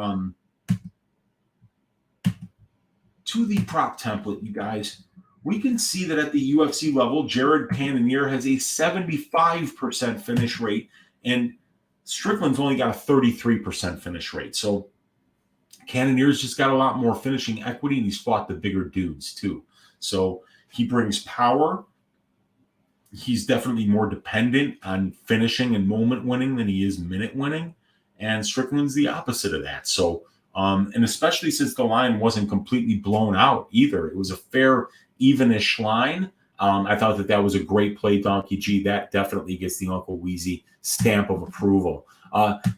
prop template, you guys, we can see that at the UFC level, Jared Cannonier has a 75% finish rate, and Strickland's only got a 33% finish rate. So Cannonier's just got a lot more finishing equity, and he's fought the bigger dudes too. So he brings power. He's definitely more dependent on finishing and moment winning than he is minute winning. And Strickland's the opposite of that. So, and especially since the line wasn't completely blown out either. It was a fair, evenish line. I thought that was a great play, Donkey G. That definitely gets the Uncle Weezy stamp of approval.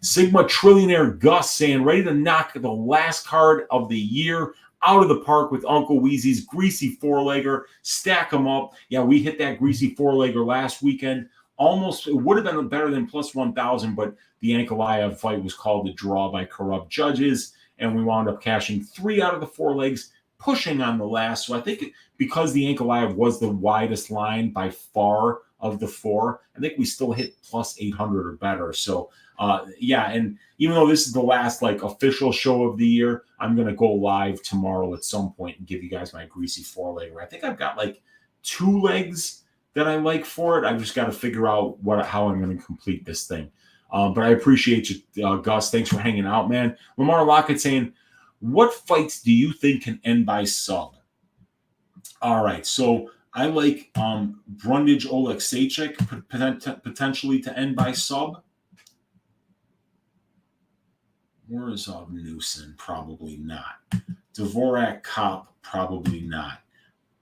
Sigma Trillionaire Gus saying, ready to knock the last card of the year out of the park with Uncle Weezy's greasy four-legger. Stack them up. Yeah, we hit that greasy four-legger last weekend. Almost, it would have been better than plus 1,000, but the Ankalaev fight was called a draw by corrupt judges, and we wound up cashing 3 out of the 4 legs, pushing on the last. So I think because the Ankalaev was the widest line by far of the 4, I think we still hit plus 800 or better. So yeah, and even though this is the last like official show of the year, I'm going to go live tomorrow at some point and give you guys my greasy 4-legger. I think I've got like 2 legs that I like for it. I've just got to figure out how I'm going to complete this thing. But I appreciate you, Gus. Thanks for hanging out, man. Lamar Lockett saying, what fights do you think can end by sub? All right, so I like Brundage Oleksiejczuk potentially to end by sub. Where is Newson? Probably not. Dvorak Kopp? Probably not.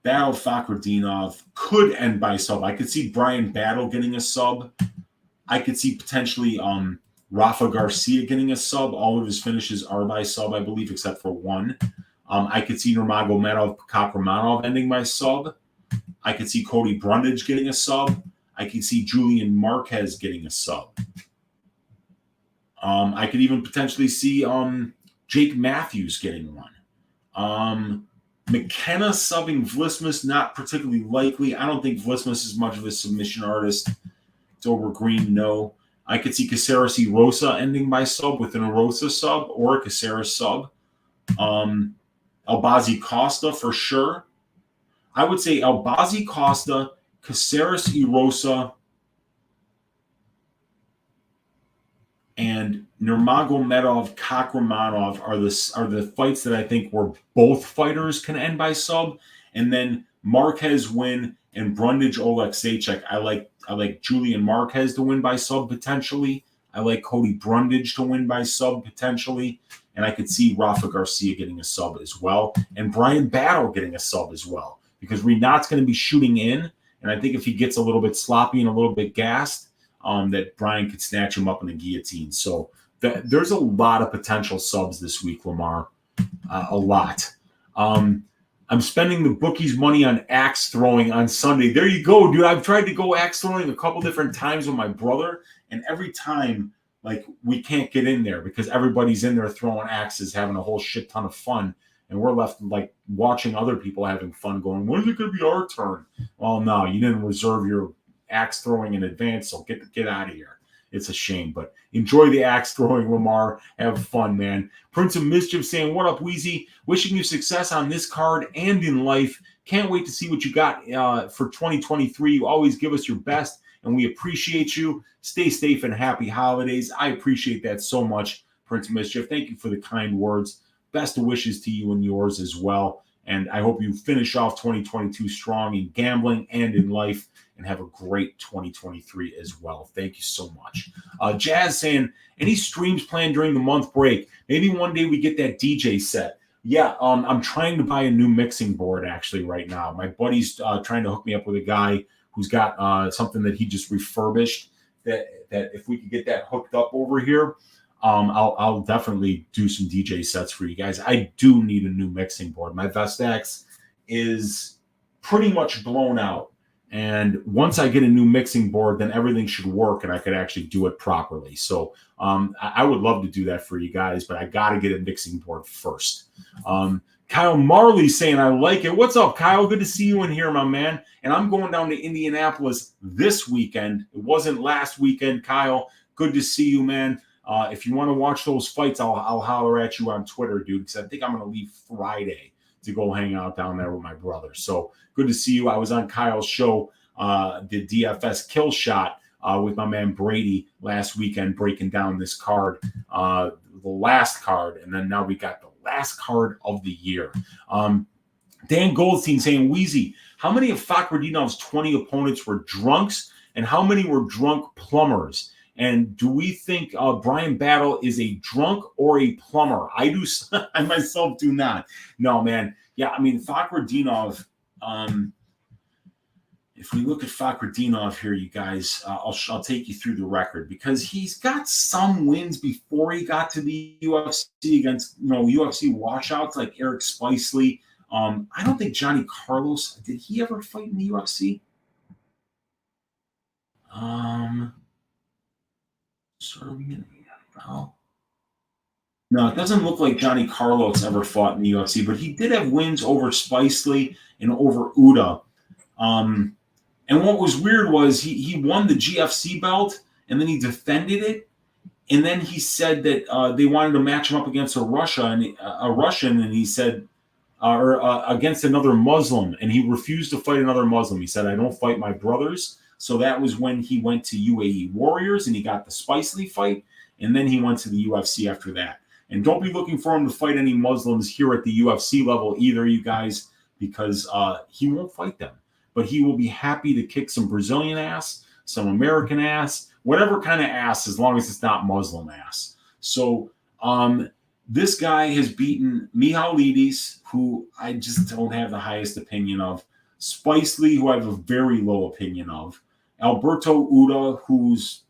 Battle Fakhretdinov could end by sub. I could see Brian Battle getting a sub. I could see potentially Rafa Garcia getting a sub. All of his finishes are by sub, I believe, except for one. I could see Nurmagomedov Kakramanov ending by sub. I could see Cody Brundage getting a sub. I could see Julian Marquez getting a sub. I could even potentially see Jake Matthews getting one. McKenna subbing Vlismas, not particularly likely. I don't think Vlismas is much of a submission artist. Dober Green, no. I could see Caceres Rosa ending by sub with an Rosa sub or a Caceres sub. Albazi Costa for sure. I would say Albazi Costa, Caceres Rosa, and and Nurmagomedov, Kakramanov are the fights that I think where both fighters can end by sub, and then Marquez win and Brundage Oleksiejczuk. I like Julian Marquez to win by sub potentially. I like Cody Brundage to win by sub potentially, and I could see Rafa Garcia getting a sub as well, and Brian Battle getting a sub as well, because Renat's going to be shooting in, and I think if he gets a little bit sloppy and a little bit gassed, that Brian could snatch him up in the guillotine. So there's a lot of potential subs this week, Lamar. A lot. I'm spending the bookies' money on axe throwing on Sunday. There you go, dude. I've tried to go axe throwing a couple different times with my brother, and every time, like, we can't get in there because everybody's in there throwing axes, having a whole shit ton of fun, and we're left like watching other people having fun, going, "When is it going to be our turn?" Well, no, you didn't reserve your axe throwing in advance, so get out of here. It's a shame, but enjoy the axe throwing, Lamar. Have fun, man. Prince of Mischief saying, "What up, Weezy? Wishing you success on this card and in life. Can't wait to see what you got for 2023. You always give us your best, and we appreciate you. Stay safe and happy holidays." I appreciate that so much, Prince of Mischief. Thank you for the kind words. Best of wishes to you and yours as well. And I hope you finish off 2022 strong in gambling and in life, and have a great 2023 as well. Thank you so much. Jazz saying, "Any streams planned during the month break? Maybe one day we get that DJ set." Yeah, I'm trying to buy a new mixing board actually right now. My buddy's trying to hook me up with a guy who's got something that he just refurbished. That if we could get that hooked up over here, I'll definitely do some DJ sets for you guys. I do need a new mixing board. My Vestax is pretty much blown out. And once I get a new mixing board, then everything should work and I could actually do it properly. So I would love to do that for you guys, but I got to get a mixing board first. Kyle Marley saying, "I like it." What's up, Kyle? Good to see you in here, my man. And I'm going down to Indianapolis this weekend. It wasn't last weekend, Kyle. Good to see you, man. If you want to watch those fights, I'll holler at you on Twitter, dude, because I think I'm going to leave Friday to go hang out down there with my brother. So good to see you. I was on Kyle's show, the DFS Kill Shot with my man Brady last weekend, breaking down this card, the last card, and then now we got the last card of the year. Dan Goldstein saying, "Weezy, how many of Fakhretdinov's 20 opponents were drunks, and how many were drunk plumbers? And do we think Brian Battle is a drunk or a plumber?" I myself do not. No, man. Yeah, I mean, Fakhretdinov, if we look at Fakhretdinov here, you guys, I'll take you through the record, because he's got some wins before he got to the UFC against, UFC washouts like Eric Spicely. I don't think Johnny Carlos, did he ever fight in the UFC? Serbian, well, no, it doesn't look like Johnny Carlos ever fought in the UFC, but he did have wins over Spicely and over Uda. And what was weird was he won the GFC belt, and then he defended it, and then he said that they wanted to match him up against a Russian, and he said, or against another Muslim, and he refused to fight another Muslim. He said, "I don't fight my brothers." So that was when he went to UAE Warriors, and he got the Spicely fight, and then he went to the UFC after that. And don't be looking for him to fight any Muslims here at the UFC level either, you guys, because he won't fight them. But he will be happy to kick some Brazilian ass, some American ass, whatever kind of ass, as long as it's not Muslim ass. So this guy has beaten Mihalidis, who I just don't have the highest opinion of, Spicely, who I have a very low opinion of, Alberto Uda, whose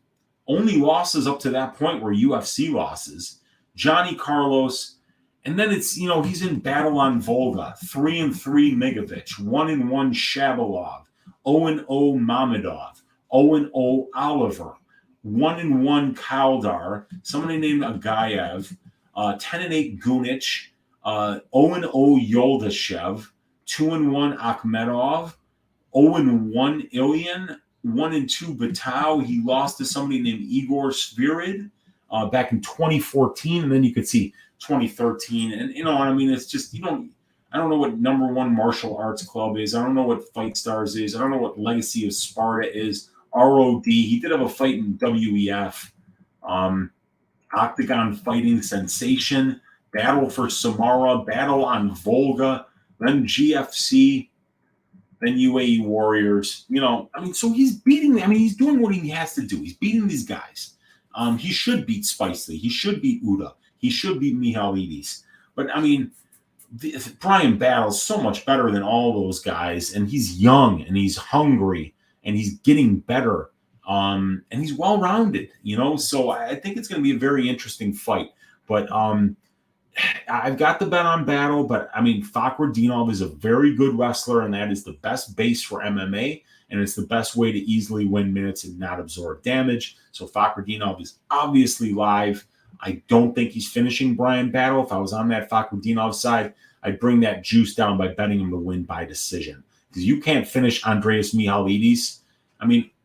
only losses up to that point were UFC losses, Johnny Carlos, and then it's, he's in battle on Volga, 3-3 Migovic, 1-1 Shabalov, 0-0 Mamedov, 0-0 Oliver, 1-1 Kaldar, somebody named Agayev, 10-8 Gunic, 0-0 Yoldashev, 2-1 Akhmedov, 0-1 Ilyan, 1-2 Batau. He lost to somebody named Igor Svirid back in 2014, and then you could see 2013. And it's just I don't know what number one martial arts club is. I don't know what Fight Stars is. I don't know what Legacy of Sparta is. ROD. He did have a fight in WEF. Octagon Fighting Sensation, Battle for Samara, Battle on Volga, then GFC, then UAE Warriors. So he's beating. He's doing what he has to do. He's beating these guys. He should beat Spicely. He should beat Uda. He should beat Mihalidis. But Brian Battle's so much better than all those guys, and he's young and he's hungry and he's getting better. And he's well-rounded, so I think it's going to be a very interesting fight. But I've got the bet on Battle, but Fakhretdinov is a very good wrestler, and that is the best base for MMA, and it's the best way to easily win minutes and not absorb damage. So Fakhretdinov is obviously live. I don't think he's finishing Brian Battle. If I was on that Fakhretdinov side, I'd bring that juice down by betting him to win by decision, because you can't finish Andreas Mihalidis.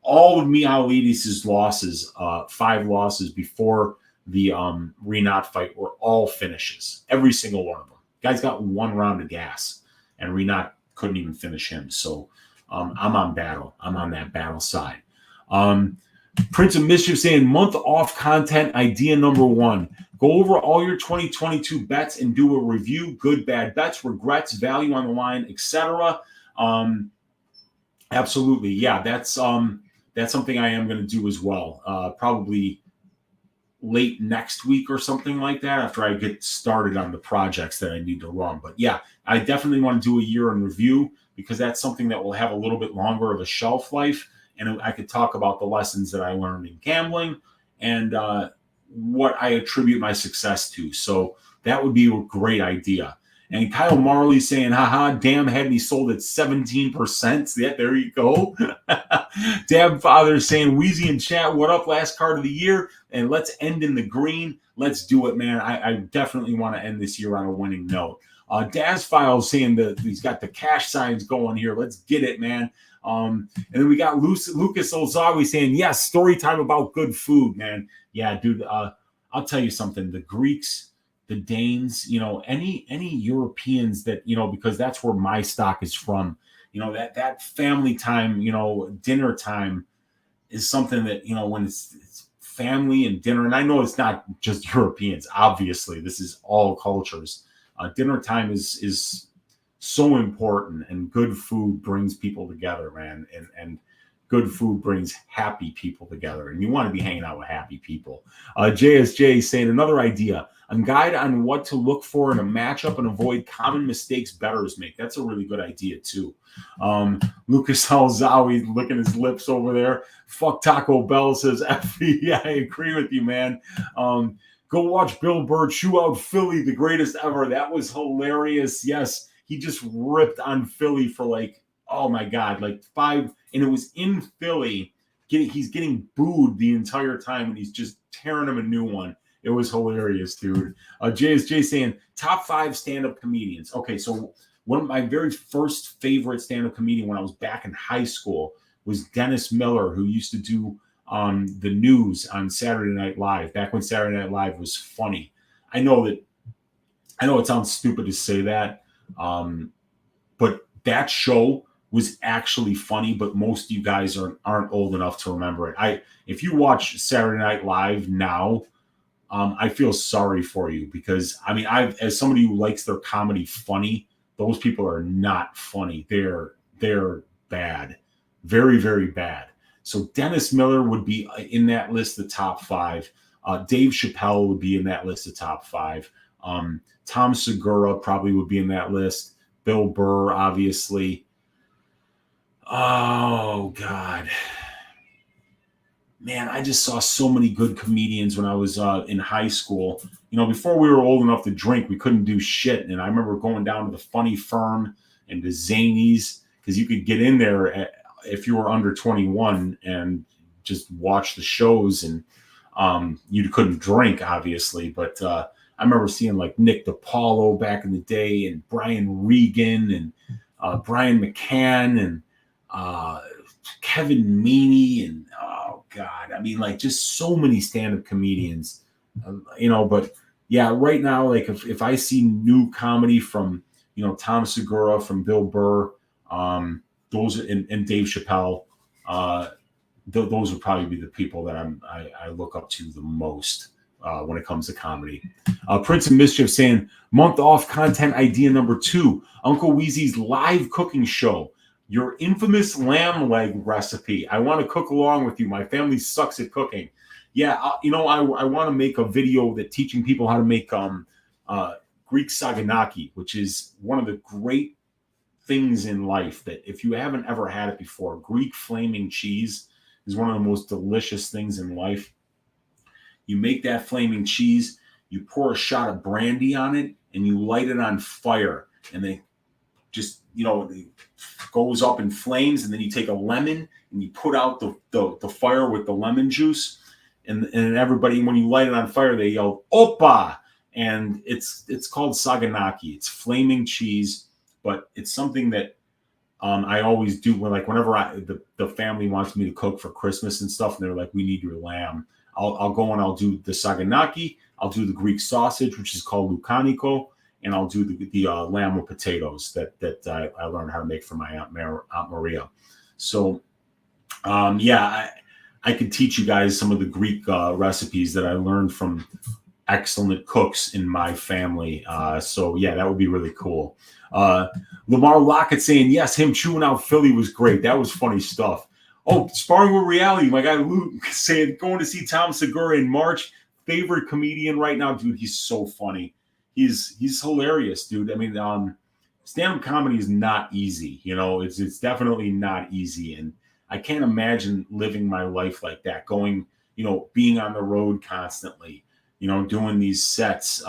All of Mihalidis' losses, 5 losses before the Rinat fight, were all finishes. Every single one of them. Guy's got 1 round of gas, and Rinat couldn't even finish him. So I'm on Battle. I'm on that Battle side. Prince of Mischief saying, month off content idea number 1. Go over all your 2022 bets and do a review. Good, bad bets, regrets, value on the line, etc. Absolutely. Yeah, that's something I am going to do as well. Probably late next week or something like that, after I get started on the projects that I need to run. But yeah, I definitely want to do a year in review, because that's something that will have a little bit longer of a shelf life. And I could talk about the lessons that I learned in gambling and what I attribute my success to. So that would be a great idea. And Kyle Marley saying, haha, damn, had me sold at 17%. Yeah, there you go. Dab Father saying, Weezy in chat, what up? Last card of the year. And let's end in the green. Let's do it, man. I definitely want to end this year on a winning note. Daz Files saying that he's got the cash signs going here. Let's get it, man. And then we got Lucas Olzawi saying, yes, story time about good food, man. Yeah, dude, I'll tell you something. The Greeks, the Danes, any Europeans that, because that's where my stock is from, that family time, dinner time is something that, when it's family and dinner, and I know it's not just Europeans, obviously, this is all cultures. Dinner time is so important, and good food brings people together, man. And good food brings happy people together, and you want to be hanging out with happy people. JSJ saying, another idea, a guide on what to look for in a matchup and avoid common mistakes bettors make. That's a really good idea too. Lucas Alzawi licking his lips over there. Fuck Taco Bell says, yeah, I agree with you, man. Go watch Bill Burr chew out Philly, the greatest ever. That was hilarious. Yes, he just ripped on Philly for oh my God, 5, and it was in Philly. He's getting booed the entire time, and he's just tearing him a new one. It was hilarious, dude. JSJ saying, top 5 stand-up comedians. Okay, so one of my very first favorite stand-up comedian when I was back in high school was Dennis Miller, who used to do the news on Saturday Night Live, back when Saturday Night Live was funny. I know it sounds stupid to say that, but that show was actually funny, but most of you guys aren't old enough to remember it. If you watch Saturday Night Live now, I feel sorry for you, because as somebody who likes their comedy funny, those people are not funny. They're bad, very, very bad. So Dennis Miller would be in that list of top 5. Dave Chappelle would be in that list of top 5. Tom Segura probably would be in that list. Bill Burr, obviously. Oh, God. Man, I just saw so many good comedians when I was in high school. Before we were old enough to drink, we couldn't do shit. And I remember going down to the Funny Firm and to Zanies, because you could get in there if you were under 21 and just watch the shows. And you couldn't drink, obviously. But I remember seeing Nick DiPaolo back in the day, and Brian Regan, and Brian McCann, and Kevin Meaney, and oh God, just so many stand-up comedians, but yeah, right now, if I see new comedy from, Tom Segura, from Bill Burr, those and Dave Chappelle, those would probably be the people that I look up to the most when it comes to comedy. Prince of Mischief saying, month off content idea number 2, Uncle Weezy's live cooking show. Your infamous lamb leg recipe. I want to cook along with you. My family sucks at cooking. Yeah, I want to make a video that teaching people how to make Greek saganaki, which is one of the great things in life that if you haven't ever had it before, Greek flaming cheese is one of the most delicious things in life. You make that flaming cheese, you pour a shot of brandy on it, and you light it on fire. And then just, it goes up in flames, and then you take a lemon and you put out the fire with the lemon juice. And everybody, when you light it on fire, they yell, Oppa! And it's called saganaki. It's flaming cheese, but it's something that I always do whenever the family wants me to cook for Christmas and stuff, and they're like, we need your lamb. I'll go and I'll do the saganaki. I'll do the Greek sausage, which is called lukaniko, and I'll do the lamb with potatoes that I learned how to make from my Aunt Maria. So, I could teach you guys some of the Greek recipes that I learned from excellent cooks in my family. That would be really cool. Lamar Lockett saying, yes, him chewing out Philly was great. That was funny stuff. Oh, Sparring with Reality. My guy Luke saying, going to see Tom Segura in March. Favorite comedian right now. Dude, he's so funny. He's hilarious, dude. I mean, stand-up comedy is not easy. It's definitely not easy. And I can't imagine living my life like that, going, being on the road constantly, doing these sets,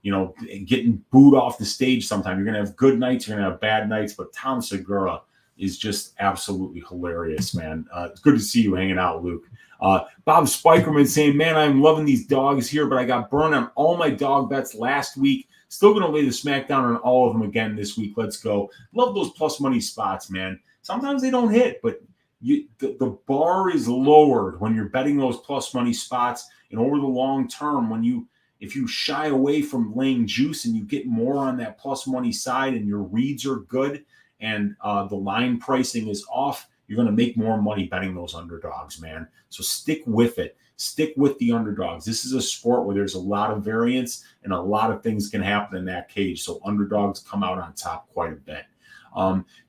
getting booed off the stage sometimes. You're going to have good nights, you're going to have bad nights, but Tom Segura is just absolutely hilarious, man. It's good to see you hanging out, Luke. Bob Spikerman saying, man, I'm loving these dogs here, but I got burned on all my dog bets last week. Still going to lay the smackdown on all of them again this week. Let's go. Love those plus money spots, man. Sometimes they don't hit, but the bar is lowered when you're betting those plus money spots. And over the long term, if you shy away from laying juice and you get more on that plus money side and your reads are good and the line pricing is off, you're going to make more money betting those underdogs, man. So stick with it. Stick with the underdogs. This is a sport where there's a lot of variance and a lot of things can happen in that cage. So underdogs come out on top quite a bit.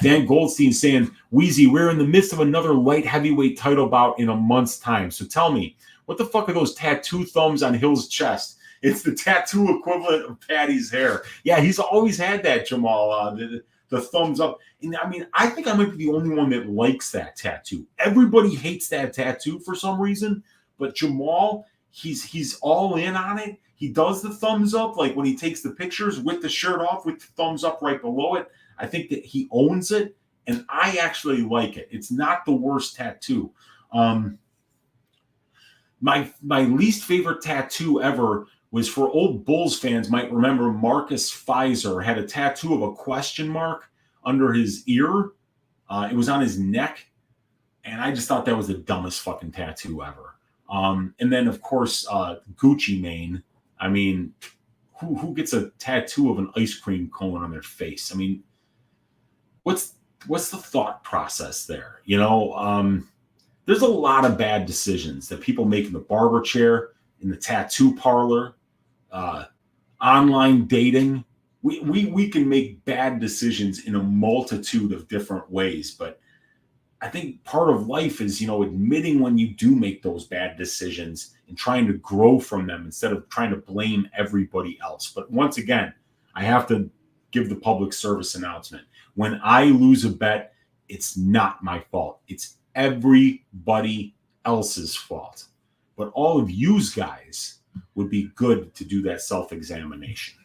Dan Goldstein saying, Weezy, we're in the midst of another light heavyweight title bout in a month's time. So tell me, what the fuck are those tattoo thumbs on Hill's chest? It's the tattoo equivalent of Patty's hair. Yeah, he's always had that, Jamal, the thumbs up. And I mean, I think I might be the only one that likes that tattoo. Everybody hates that tattoo for some reason, but Jamal, he's all in on it. He does the thumbs up, like when he takes the pictures with the shirt off with the thumbs up right below it. I think that he owns it, and I actually like it. It's not the worst tattoo. My least favorite tattoo ever was, for old Bulls fans might remember, Marcus Pfizer had a tattoo of a question mark under his ear. It was on his neck, and I just thought that was the dumbest fucking tattoo ever. And then, of course, Gucci Mane. I mean, who gets a tattoo of an ice cream cone on their face? I mean, what's the thought process there? There's a lot of bad decisions that people make in the barber chair, in the tattoo parlor, online dating. We can make bad decisions in a multitude of different ways, but I think part of life is, admitting when you do make those bad decisions and trying to grow from them instead of trying to blame everybody else. But once again, I have to give the public service announcement. When I lose a bet, it's not my fault. It's everybody else's fault. But all of yous guys would be good to do that self-examination.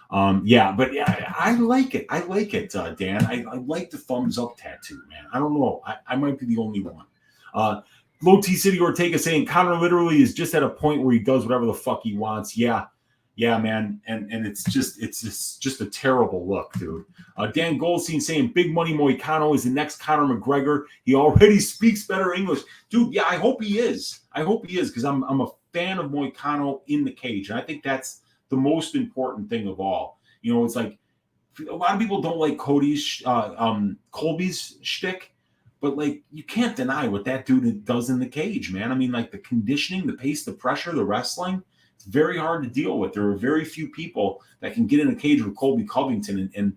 I like it. I like it, Dan. I like the thumbs up tattoo, man. I don't know. I might be the only one. Low T City Ortega saying Conor literally is just at a point where he does whatever the fuck he wants. Yeah, man. And it's just a terrible look, dude. Dan Goldstein saying Big Money Moicano is the next Conor McGregor. He already speaks better English. Dude, yeah, I hope he is. Because I'm a fan of Moicano in the cage. And I think that's the most important thing of all. It's like a lot of people don't like Colby's shtick, but like you can't deny what that dude does in the cage, man. I mean, like the conditioning, the pace, the pressure, the wrestling, it's very hard to deal with. There are very few people that can get in a cage with Colby Covington and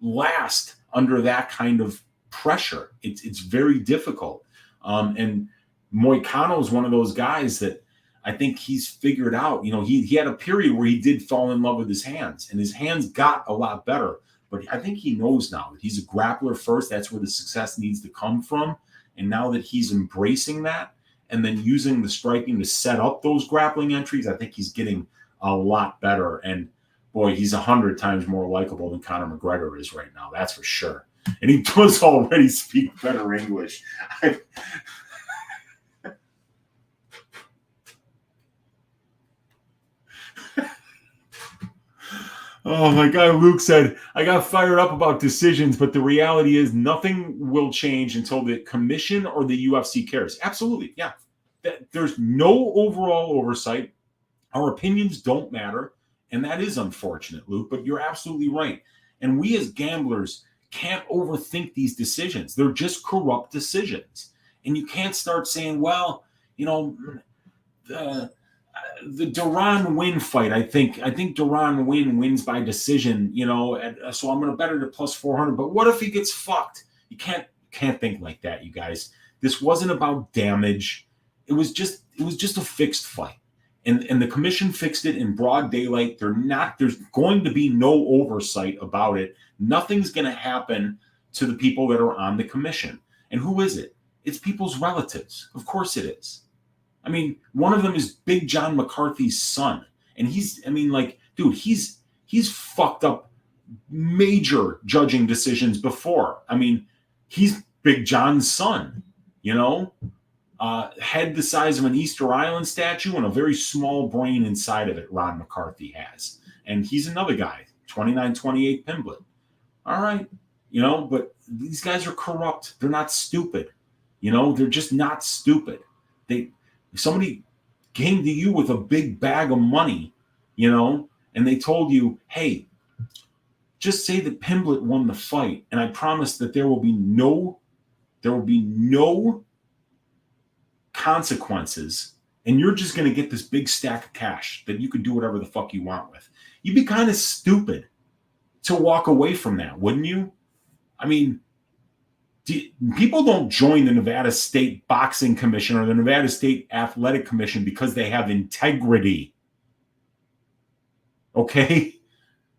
last under that kind of pressure. It's very difficult. And Moicano is one of those guys that I think he's figured out. He had a period where he did fall in love with his hands, and his hands got a lot better. But I think he knows now that he's a grappler first. That's where the success needs to come from. And now that he's embracing that and then using the striking to set up those grappling entries, I think he's getting a lot better. And boy, he's 100 times more likable than Conor McGregor is right now. That's for sure. And he does already speak better English. Oh, my guy Luke said, I got fired up about decisions, but the reality is nothing will change until the commission or the UFC cares. Absolutely, yeah. There's no overall oversight. Our opinions don't matter, and that is unfortunate, Luke, but you're absolutely right. And we as gamblers can't overthink these decisions. They're just corrupt decisions. And you can't start saying, well, the Duran Win fight, I think Duran wins by decision, so I'm going to bet it at plus 400. But what if he gets fucked? You can't think like that, you guys. This wasn't about damage. It was just a fixed fight. And the commission fixed it in broad daylight. There's going to be no oversight about it. Nothing's going to happen to the people that are on the commission. And who is it? It's people's relatives. Of course it is. I mean, one of them is Big John McCarthy's son. And he's fucked up major judging decisions before. I mean, he's Big John's son, head the size of an Easter Island statue and a very small brain inside of it, Ron McCarthy has. And he's another guy, 29-28 Pimblett. All right, but these guys are corrupt. They're not stupid. They're just not stupid. If somebody came to you with a big bag of money, and they told you, hey, just say that Pimblett won the fight, and I promise that there will be no consequences, and you're just going to get this big stack of cash that you could do whatever the fuck you want with. You'd be kind of stupid to walk away from that, wouldn't you? I mean, people don't join the Nevada State Boxing Commission or the Nevada State Athletic Commission because they have integrity. Okay?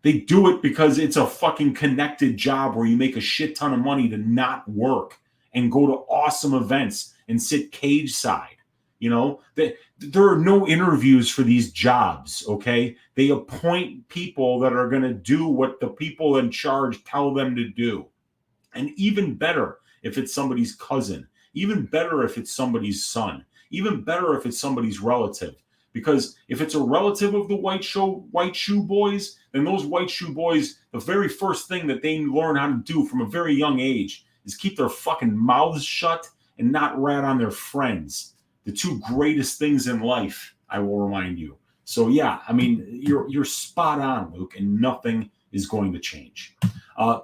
They do it because it's a fucking connected job where you make a shit ton of money to not work and go to awesome events and sit cage side. There are no interviews for these jobs, okay? They appoint people that are going to do what the people in charge tell them to do. And even better if it's somebody's cousin. Even better if it's somebody's son. Even better if it's somebody's relative. Because if it's a relative of the White Shoe Boys, then those White Shoe Boys, the very first thing that they learn how to do from a very young age is keep their fucking mouths shut and not rat on their friends. The two greatest things in life, I will remind you. So yeah, I mean, you're spot on, Luke, and nothing is going to change.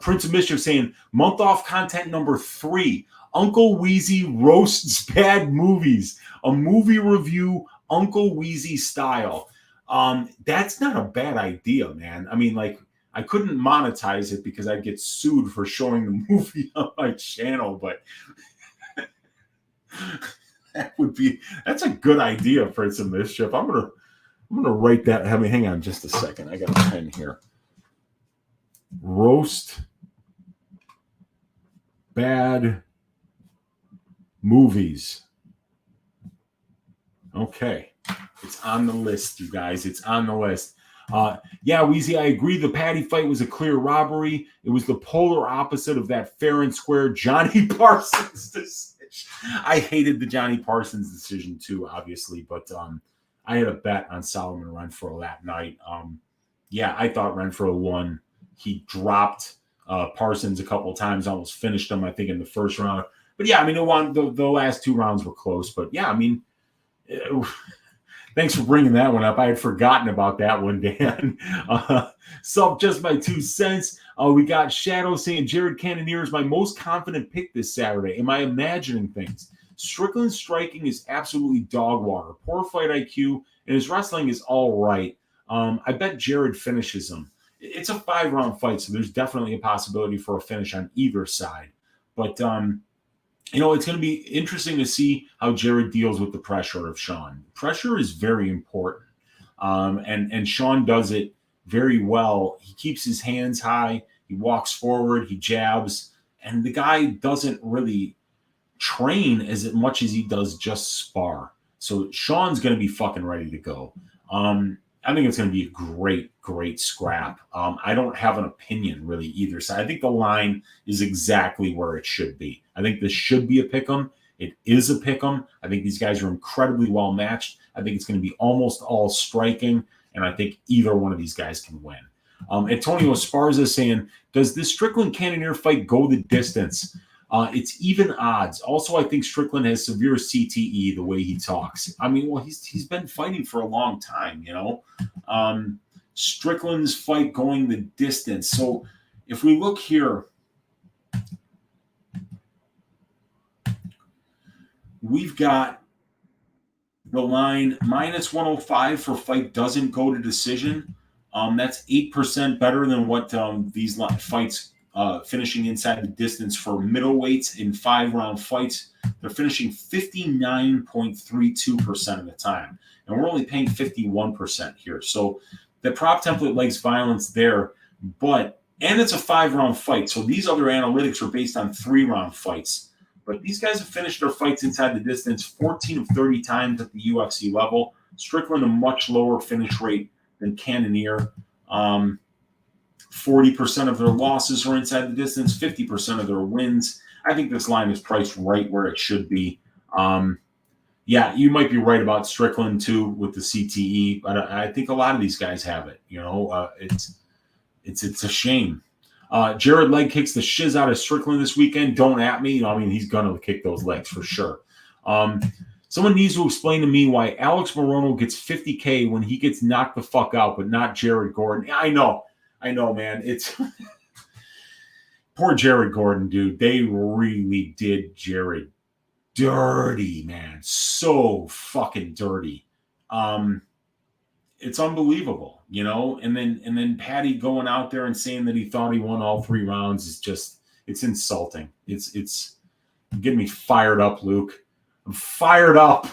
Prince of Mischief saying, month off content number 3, Uncle Weezy roasts bad movies. A movie review, Uncle Weezy style. That's not a bad idea, man. I mean, I couldn't monetize it because I'd get sued for showing the movie on my channel, but that's a good idea, Prince of Mischief. I'm gonna write that. Hang on just a second. I got a pen here. Roast bad movies. Okay. It's on the list, you guys. It's on the list. Yeah, Weezy, I agree. The Patty fight was a clear robbery. It was the polar opposite of that fair and square Johnny Parsons decision. I hated the Johnny Parsons decision too, obviously, but I had a bet on Solomon Renfro that night. Yeah, I thought Renfro won. He dropped Parsons a couple of times, almost finished him, I think, in the first round. But yeah, I mean, the last 2 rounds were close. But yeah, I mean, thanks for bringing that one up. I had forgotten about that one, Dan. So just my 2 cents. We got Shadow saying Jared Cannonier is my most confident pick this Saturday. Am I imagining things? Strickland's striking is absolutely dog water. Poor fight IQ, and his wrestling is all right. I bet Jared finishes him. It's a 5-round fight, so there's definitely a possibility for a finish on either side. But it's going to be interesting to see how Jared deals with the pressure of Sean. Pressure is very important, and Sean does it very well. He keeps his hands high. He walks forward. He jabs, and the guy doesn't really train as much as he does just spar. So Sean's going to be fucking ready to go. I think it's going to be a great, great scrap. I don't have an opinion really either side. I think the line is exactly where it should be. I think this should be a pick'em. It is a pick'em. I think these guys are incredibly well matched. I think it's going to be almost all striking, and I think either one of these guys can win. Antonio Esparza saying, does this Strickland Cannonier fight go the distance? It's even odds. Also, I think Strickland has severe CTE the way he talks. I mean, well, he's been fighting for a long time, Strickland's fight going the distance. So if we look here, we've got the line -105 for fight doesn't go to decision. That's 8% better than what these fights finishing inside the distance for middleweights in 5-round fights. They're finishing 59.32% of the time. And we're only paying 51% here. So the prop template likes violence there. And it's a 5-round fight. So these other analytics are based on 3-round fights. But these guys have finished their fights inside the distance 14 of 30 times at the UFC level. Strickland, a much lower finish rate than Cannonier. 40% of their losses are inside the distance, 50% of their wins. I think this line is priced right where it should be. Yeah, you might be right about Strickland too with the CTE, but I think a lot of these guys have it. It's a shame. Jared leg kicks the shiz out of Strickland this weekend. Don't at me. I mean, he's gonna kick those legs for sure. Someone needs to explain to me why Alex Morono gets $50K when he gets knocked the fuck out, but not Jared Gordon. I know, man. It's poor Jared Gordon, dude. They really did Jared dirty, man. So fucking dirty. It's unbelievable, And then Patty going out there and saying that he thought he won all 3 rounds is just, it's insulting. It's getting me fired up, Luke. I'm fired up.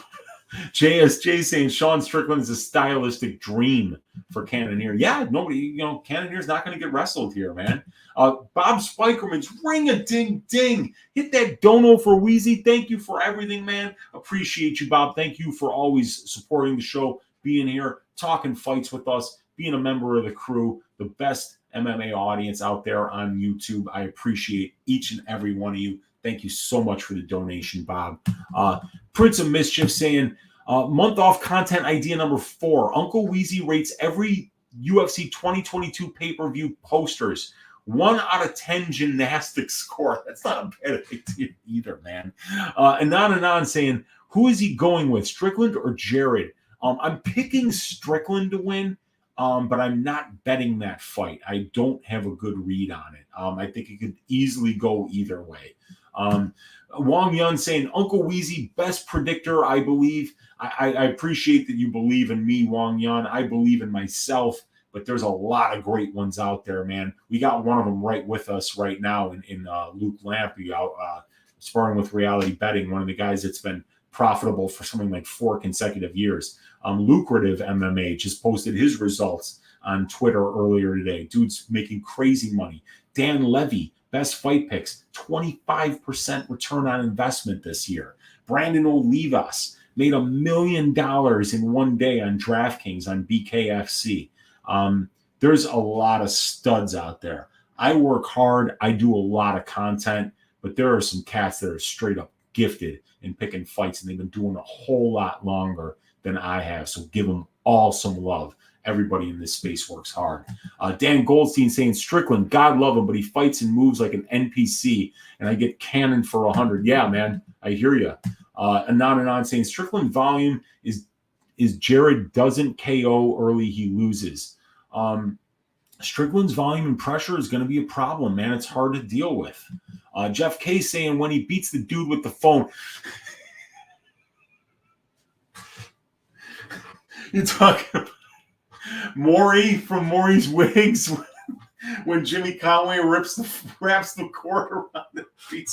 JSJ saying Sean Strickland is a stylistic dream for Cannonier. Yeah, nobody, Cannonier's not going to get wrestled here, man. Bob Spikerman's ring-a-ding-ding. Hit that dono for Weezy. Thank you for everything, man. Appreciate you, Bob. Thank you for always supporting the show, being here, talking fights with us, being a member of the crew, the best MMA audience out there on YouTube. I appreciate each and every one of you. Thank you so much for the donation, Bob. Prince of Mischief saying, month off content idea number 4. Uncle Weezy rates every UFC 2022 pay-per-view posters. 1 out of 10 gymnastics score. That's not a bad idea either, man. Anon saying, who is he going with, Strickland or Jared? I'm picking Strickland to win, but I'm not betting that fight. I don't have a good read on it. I think it could easily go either way. Wang Yun saying, Uncle Weezy, best predictor, I believe. I appreciate that you believe in me, Wang Yun. I believe in myself, but there's a lot of great ones out there, man. We got one of them right with us right now in Luke Lampy out sparring with Reality Betting, one of the guys that's been profitable for something like 4 consecutive years. Lucrative MMA just posted his results on Twitter earlier today. Dude's making crazy money. Dan Levy, best fight picks, 25% return on investment this year. Brandon Olivas made $1 million in one day on DraftKings on BKFC. There's a lot of studs out there. I work hard. I do a lot of content, but there are some cats that are straight up gifted in picking fights, and they've been doing a whole lot longer than I have. So give them all some love. Everybody in this space works hard. Dan Goldstein saying Strickland, God love him, but he fights and moves like an NPC, and I get cannon for 100. Yeah, man, I hear you. Anon saying Strickland volume is Jared doesn't KO early, he loses. Strickland's volume and pressure is going to be a problem, man. It's hard to deal with. Jeff K saying when he beats the dude with the phone. You're talking about Maury from Maury's Wigs when Jimmy Conway wraps the cord around the feet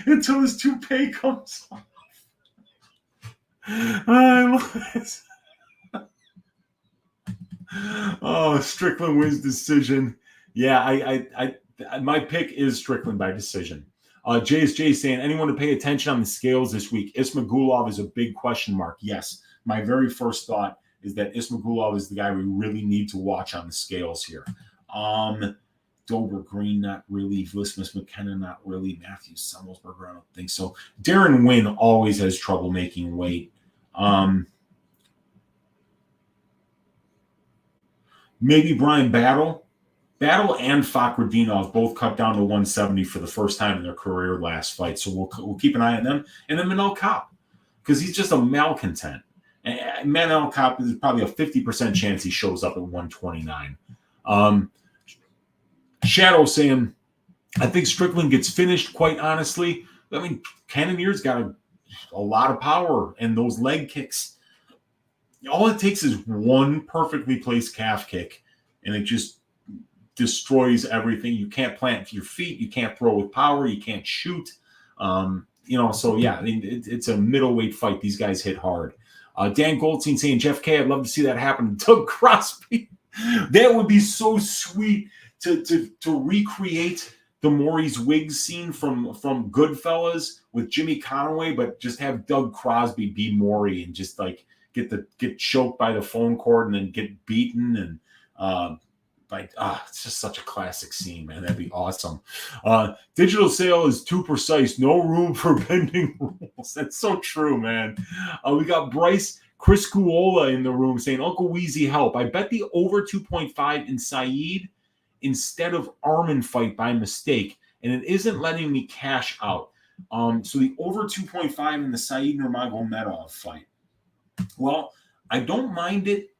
until his toupee comes off. I love it. Oh, Strickland wins decision. Yeah, I my pick is Strickland by decision. JSJ saying, anyone to pay attention on the scales this week? Ismagulov is a big question mark. Yes, my very first thought is that Ismagulov is the guy we really need to watch on the scales here. Dober Green, not really. Vlismus McKenna, not really. Matthew Summelsberger, I don't think so. Darren Wynn always has trouble making weight. Maybe Brian Battle. Battle and Fakhretdinov both cut down to 170 for the first time in their career last fight. So we'll keep an eye on them. And then Manel Kopp, because he's just a malcontent. And Manel Kopp is probably a 50% chance he shows up at 129. Shadow saying, I think Strickland gets finished, quite honestly. I mean, Cannonier's got a lot of power, and those leg kicks, all it takes is one perfectly placed calf kick, and it just destroys everything. You can't plant with your feet. You can't throw with power. You can't shoot. So yeah, I mean, it's a middleweight fight. These guys hit hard. Dan Goldstein saying, Jeff K, I'd love to see that happen to Doug Crosby. That would be so sweet to recreate the Maury's Wigs scene from Goodfellas with Jimmy Conway, but just have Doug Crosby be Maury and just like get choked by the phone cord and then get beaten and it's just such a classic scene, man. That'd be awesome. Digital sale is too precise. No room for bending rules. That's so true, man. We got Chris Cuola in the room saying, Uncle Weezy, help. I bet the over 2.5 in Saeed instead of Arman fight by mistake, and it isn't letting me cash out. So the over 2.5 in the Saeed Nurmagomedov fight. Well, I don't mind it.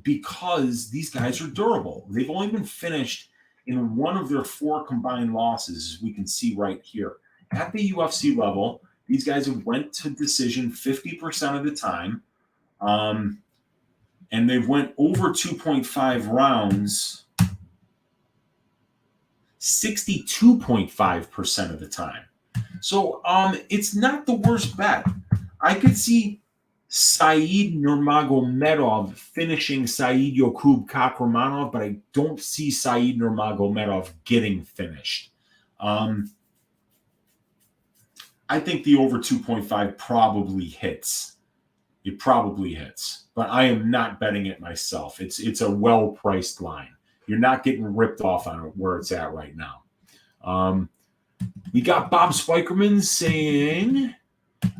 Because these guys are durable. They've only been finished in one of their 4 combined losses, as we can see right here. At the UFC level, these guys have went to decision 50% of the time, and they've went over 2.5 rounds 62.5% of the time. So it's not the worst bet. I could see Saeed Nurmagomedov finishing Saeed Yakub Kakramanov, but I don't see Saeed Nurmagomedov getting finished. I think the over 2.5 probably hits. It probably hits, but I am not betting it myself. It's a well-priced line. You're not getting ripped off on where it's at right now. We got Bob Spikerman saying,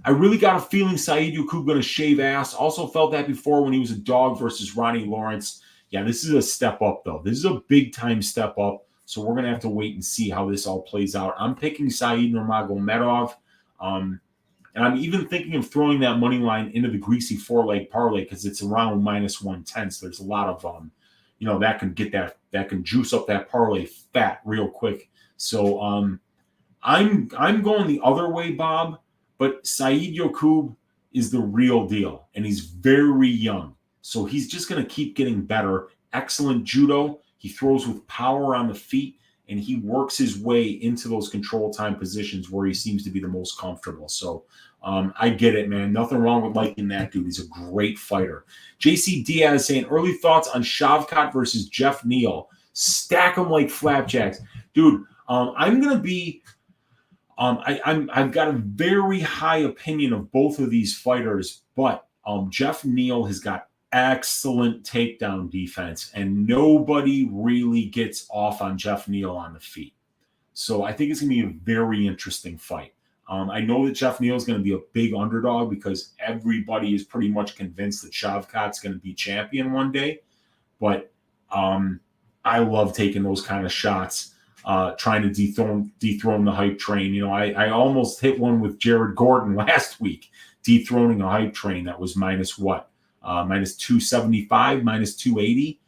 I really got a feeling Saeed Yakub going to shave ass. Also felt that before when he was a dog versus Ronnie Lawrence. Yeah, this is a step up, though. This is a big-time step up, so we're going to have to wait and see how this all plays out. I'm picking Saeed Nurmagomedov, and I'm even thinking of throwing that money line into the greasy 4-leg parlay because it's around minus 110, so there's a lot of, that can get that can juice up that parlay fat real quick. So I'm going the other way, Bob. But Saeed Yakub is the real deal, and he's very young. So he's just going to keep getting better. Excellent judo. He throws with power on the feet, and he works his way into those control time positions where he seems to be the most comfortable. So I get it, man. Nothing wrong with liking that dude. He's a great fighter. JC Diaz saying, early thoughts on Shavkat versus Jeff Neal. Stack them like flapjacks. Dude, I'm going to be... I've got a very high opinion of both of these fighters, but Jeff Neal has got excellent takedown defense, and nobody really gets off on Jeff Neal on the feet. So I think it's going to be a very interesting fight. I know that Jeff Neal is going to be a big underdog because everybody is pretty much convinced that Shavkat's going to be champion one day, but I love taking those kind of shots. Trying to dethrone the hype train. I almost hit one with Jared Gordon last week, dethroning a hype train that was minus 275, minus 280.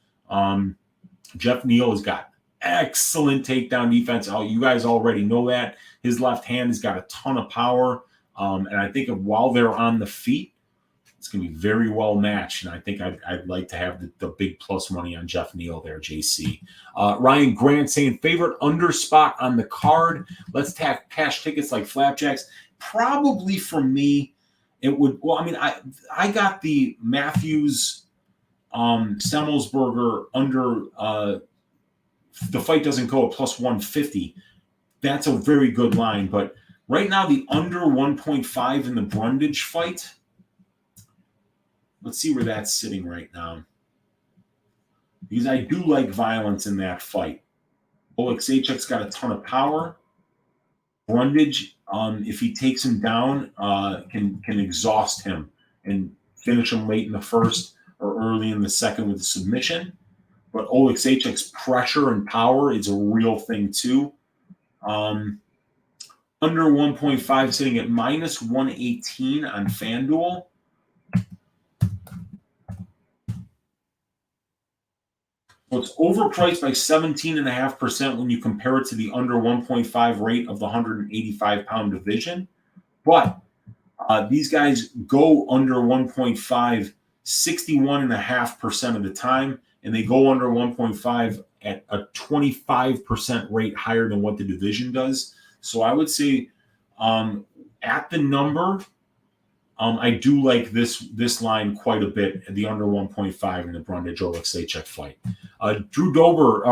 Jeff Neal has got excellent takedown defense. You guys already know that. His left hand has got a ton of power. And I think while they're on the feet, It's going to be very well matched, and I think I'd like to have the big plus money on Jeff Neal there, JC. Ryan Grant saying favorite under spot on the card. Let's tap cash tickets like flapjacks. Probably for me, it would. Well, I mean, I got the Matthews Semmelsberger under. The fight doesn't go at plus 150. That's a very good line, but right now the under 1.5 in the Brundage fight. Let's see where that's sitting right now. Because I do like violence in that fight. Oleksiejczyk's got a ton of power. Brundage, if he takes him down, can exhaust him and finish him late in the first or early in the second with a submission. But Oleksiejczyk's pressure and power is a real thing too. Under 1.5 sitting at minus 118 on FanDuel. So it's overpriced by 17.5% when you compare it to the under 1.5 rate of the 185-pound division. But these guys go under 1.5 61.5% of the time, and they go under 1.5 at a 25% rate higher than what the division does. So I would say at the number, I do like this line quite a bit, the under 1.5 in the Brundage Oleksiejczyk fight. Drew Dober,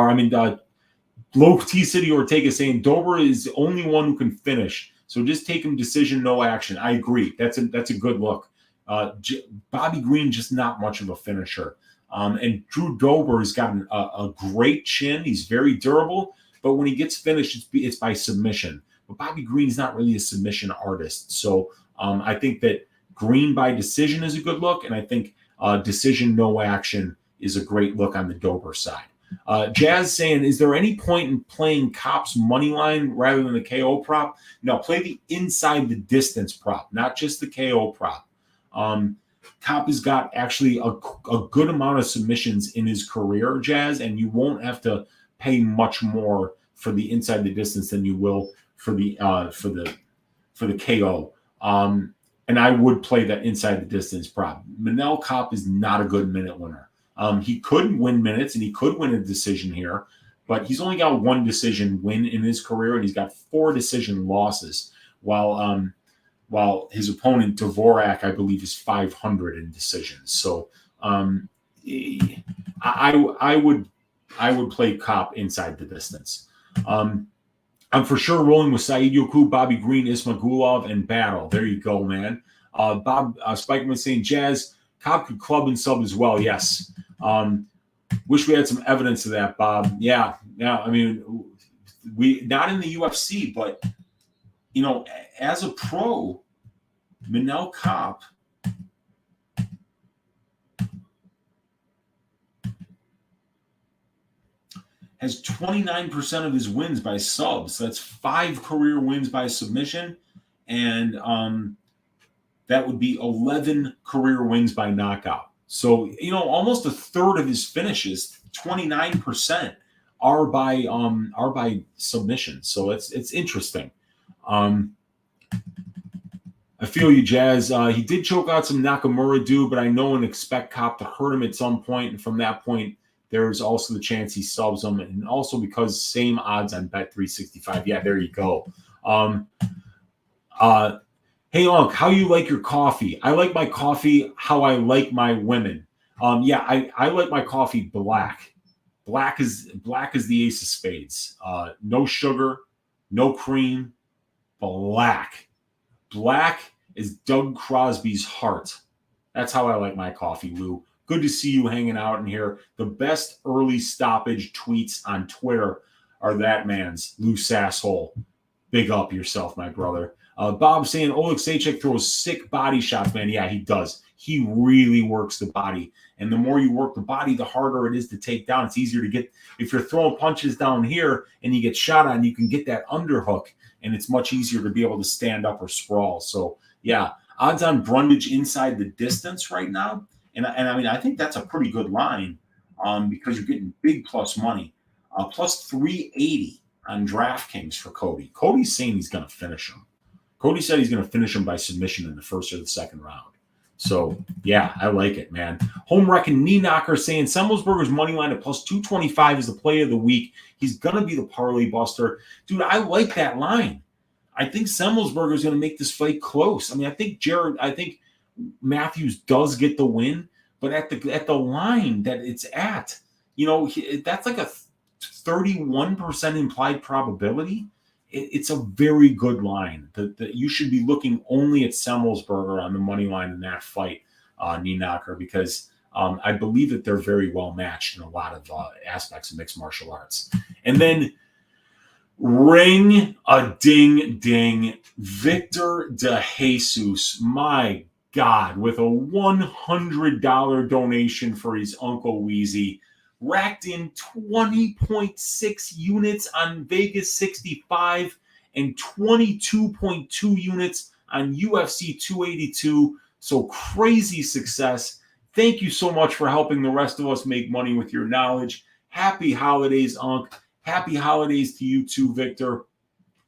Low T City Ortega saying Dober is the only one who can finish. So just take him decision, no action. I agree. That's a good look. Bobby Green, just not much of a finisher. And Drew Dober has got a great chin. He's very durable, but when he gets finished, it's by submission. But Bobby Green's not really a submission artist. So I think that Green by decision is a good look, and I think decision, no action is a great look on the Dober side. Jazz saying, is there any point in playing Kop's money line rather than the KO prop? No, play the inside the distance prop, not just the KO prop. Kop has got actually a good amount of submissions in his career, Jazz, and you won't have to pay much more for the inside the distance than you will for the KO. And I would play that inside the distance prop. Manel Kop is not a good minute winner. He could win minutes and he could win a decision here, but he's only got one decision win in his career, and he's got 4 decision losses, while his opponent Dvorak, I believe, is 500 in decisions. So I would play Kop inside the distance. I'm for sure rolling with Saeed Yoku, Bobby Green, Ismagulov, and Battle. There you go, man. Bob Spikeman saying, Jazz, Kop could club and sub as well. Yes. Wish we had some evidence of that, Bob. Yeah. I mean, we not in the UFC, but as a pro, Manel Kop has 29% of his wins by subs. That's 5 career wins by submission, and that would be 11 career wins by knockout. So, almost a third of his finishes, 29%, are by submission. So it's interesting. I feel you, Jazz. He did choke out some Nakamura dude, but I know and expect Kop to hurt him at some point. And from that point, there's also the chance he subs him. And also because same odds on Bet365. Yeah, there you go. Hey, Unc, how you like your coffee? I like my coffee how I like my women. I like my coffee black. Black is the ace of spades. No sugar, no cream, black. Black is Doug Crosby's heart. That's how I like my coffee, Lou. Good to see you hanging out in here. The best early stoppage tweets on Twitter are that man's, Lou Sasshole. Big up yourself, my brother. Bob saying Oleksiejczyk throws sick body shots, man. Yeah, he does. He really works the body. And the more you work the body, the harder it is to take down. It's easier to get, if you're throwing punches down here and you get shot on, you can get that underhook, and it's much easier to be able to stand up or sprawl. So, yeah, odds on Brundage inside the distance right now. And I mean, I think that's a pretty good line because you're getting big plus money. Plus 380 on DraftKings for Cody. Cody's saying he's going to finish him. Cody said he's going to finish him by submission in the first or the second round. So, yeah, I like it, man. Home Wrecking Knee Knocker saying Semmelsberger's money line at plus 225 is the play of the week. He's going to be the parlay buster. Dude, I like that line. I think Semmelsberger is going to make this fight close. I mean, I think Matthews does get the win, but at the line that it's at, that's like a 31% implied probability. It's a very good line. That you should be looking only at Semmelsberger on the money line in that fight, knee knocker, because I believe that they're very well matched in a lot of aspects of mixed martial arts. And then ring a ding ding, Victor De Jesus, my God, with a $100 donation for his Uncle Weezy, racked in 20.6 units on Vegas 65 and 22.2 units on UFC 282. So crazy success. Thank you so much for helping the rest of us make money with your knowledge. Happy holidays, Unc. Happy holidays to you too, Victor.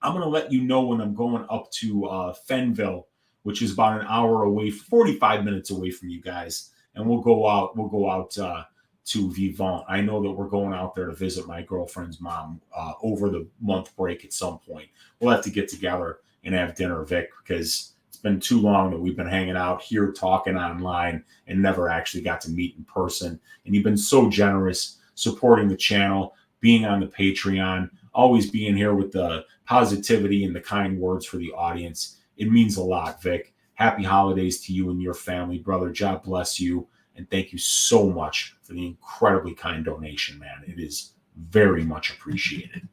I'm going to let you know when I'm going up to Fenville, which is about an hour away, 45 minutes away from you guys. And we'll go out to Vivant. I know that we're going out there to visit my girlfriend's mom over the month break at some point. We'll have to get together and have dinner, Vic, because it's been too long that we've been hanging out here talking online and never actually got to meet in person. And you've been so generous supporting the channel, being on the Patreon, always being here with the positivity and the kind words for the audience. It means a lot, Vic. Happy holidays to you and your family, brother. God bless you. And thank you so much for the incredibly kind donation, man. It is very much appreciated.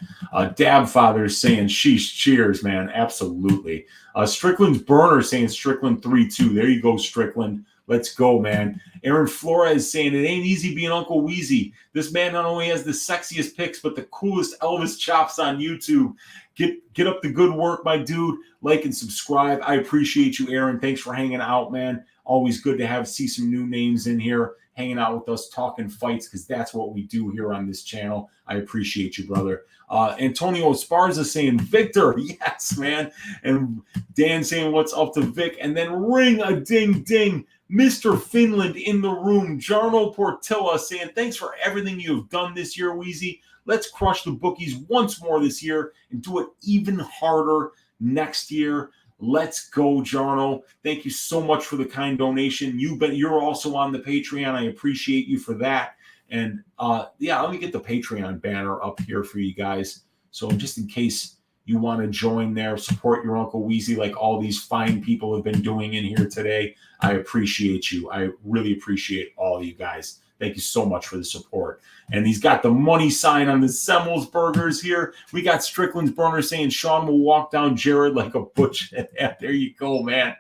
Dab Father saying, sheesh, cheers, man. Absolutely. Strickland's Burner saying Strickland 3-2. There you go, Strickland. Let's go, man. Aaron Flores saying it ain't easy being Uncle Weezy. This man not only has the sexiest pics, but the coolest Elvis chops on YouTube. Get up the good work, my dude. Like and subscribe. I appreciate you, Aaron. Thanks for hanging out, man. Always good to see some new names in here, hanging out with us, talking fights, because that's what we do here on this channel. I appreciate you, brother. Antonio Esparza saying, Victor, yes, man. And Dan saying, what's up to Vic? And then ring a ding ding. Mr. Finland in the room. Jarno Portilla saying, thanks for everything you have done this year, Weezy. Let's crush the bookies once more this year and do it even harder next year. Let's go, Jarno. Thank you so much for the kind donation. You're also on the Patreon. I appreciate you for that. And let me get the Patreon banner up here for you guys. So just in case you want to join there, support your Uncle Weezy like all these fine people have been doing in here today. I appreciate you. I really appreciate all of you guys. Thank you so much for the support. And he's got the money sign on the Semmelsbergers here. We got Strickland's Burner saying Sean will walk down Jared like a butch. There you go, man.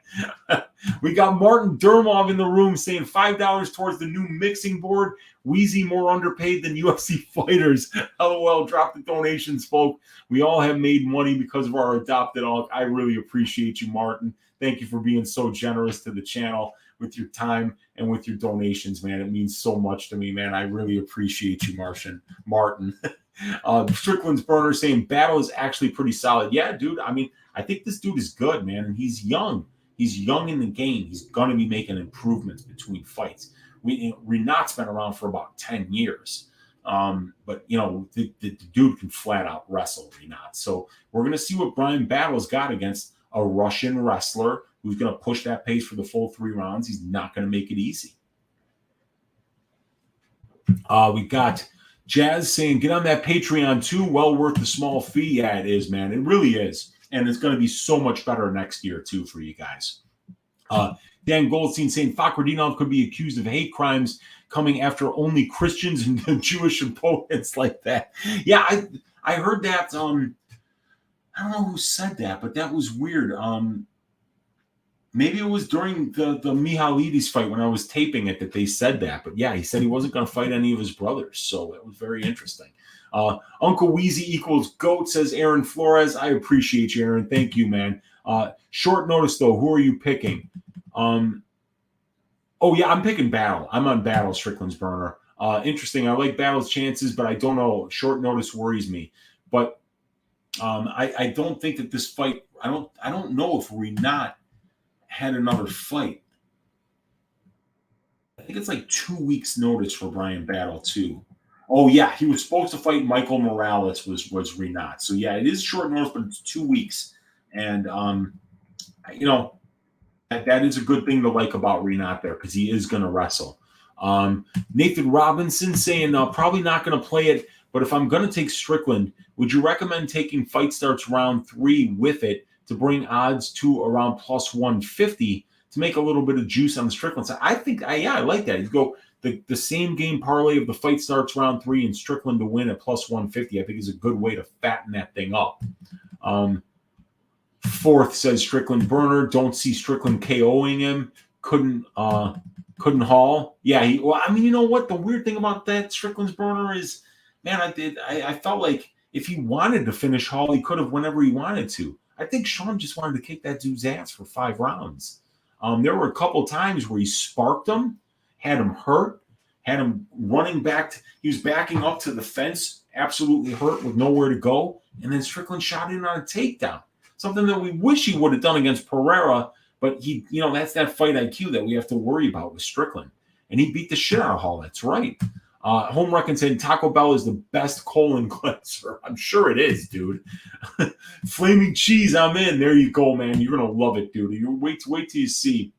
We got Martin Dermov in the room saying $5 towards the new mixing board. Weezy more underpaid than UFC fighters. LOL, drop the donations, folks. We all have made money because of our adopted Unc. I really appreciate you, Martin. Thank you for being so generous to the channel with your time and with your donations, man. It means so much to me, man. I really appreciate you, Martin. Strickland's Burner saying battle is actually pretty solid. Yeah, dude. I mean, I think this dude is good, man. And he's young. He's young in the game. He's going to be making improvements between fights. Renat's been around for about 10 years. But, the dude can flat out wrestle Renat. So we're going to see what Brian Battle's got against a Russian wrestler who's going to push that pace for the full 3 rounds. He's not going to make it easy. We got Jazz saying, get on that Patreon too. Well worth the small fee. Yeah, it is, man. It really is. And it's going to be so much better next year too for you guys. Dan Goldstein saying Fakhretdinov could be accused of hate crimes coming after only Christians and Jewish opponents like that. Yeah, I heard that. I don't know who said that, but that was weird. Maybe it was during the Mihalidis fight when I was taping it that they said that. But yeah, he said he wasn't going to fight any of his brothers. So it was very interesting. Uncle Weezy equals GOAT, says Aaron Flores. I appreciate you, Aaron. Thank you, man. Short notice, though. Who are you picking? I'm picking Battle. I'm on Battle, Strickland's Burner. Interesting. I like Battle's chances, but I don't know. Short notice worries me. But I don't think that this fight. I don't know if Renat had another fight. think it's like 2 weeks notice for Brian Battle too. Oh yeah, he was supposed to fight Michael Morales was Renat. So yeah, it is short notice, but it's 2 weeks. And you know, that is a good thing to like about Renat there because he is going to wrestle. Nathan Robinson saying probably not going to play it, but if I'm going to take Strickland, would you recommend taking Fight Starts round 3 with it to bring odds to around plus 150 to make a little bit of juice on the Strickland side? I think, I like that. You go the same game parlay of the Fight Starts round 3 and Strickland to win at plus 150. I think is a good way to fatten that thing up. Fourth says Strickland burner. Don't see Strickland KOing him. Couldn't haul. Yeah, well, I mean, you know what? The weird thing about that Strickland's burner is, man, I felt like if he wanted to finish Hall, he could have whenever he wanted to. I think Sean just wanted to kick that dude's ass for 5 rounds. There were a couple times where he sparked him, had him hurt, had him running back. He was backing up to the fence, absolutely hurt with nowhere to go, and then Strickland shot in on a takedown. Something that we wish he would have done against Pereira, but he, that's that fight IQ that we have to worry about with Strickland. And he beat the shit out of Hall. That's right. Home Reckon said Taco Bell is the best colon cleanser. I'm sure it is, dude. Flaming cheese, I'm in. There you go, man. You're gonna love it, dude. You wait till you see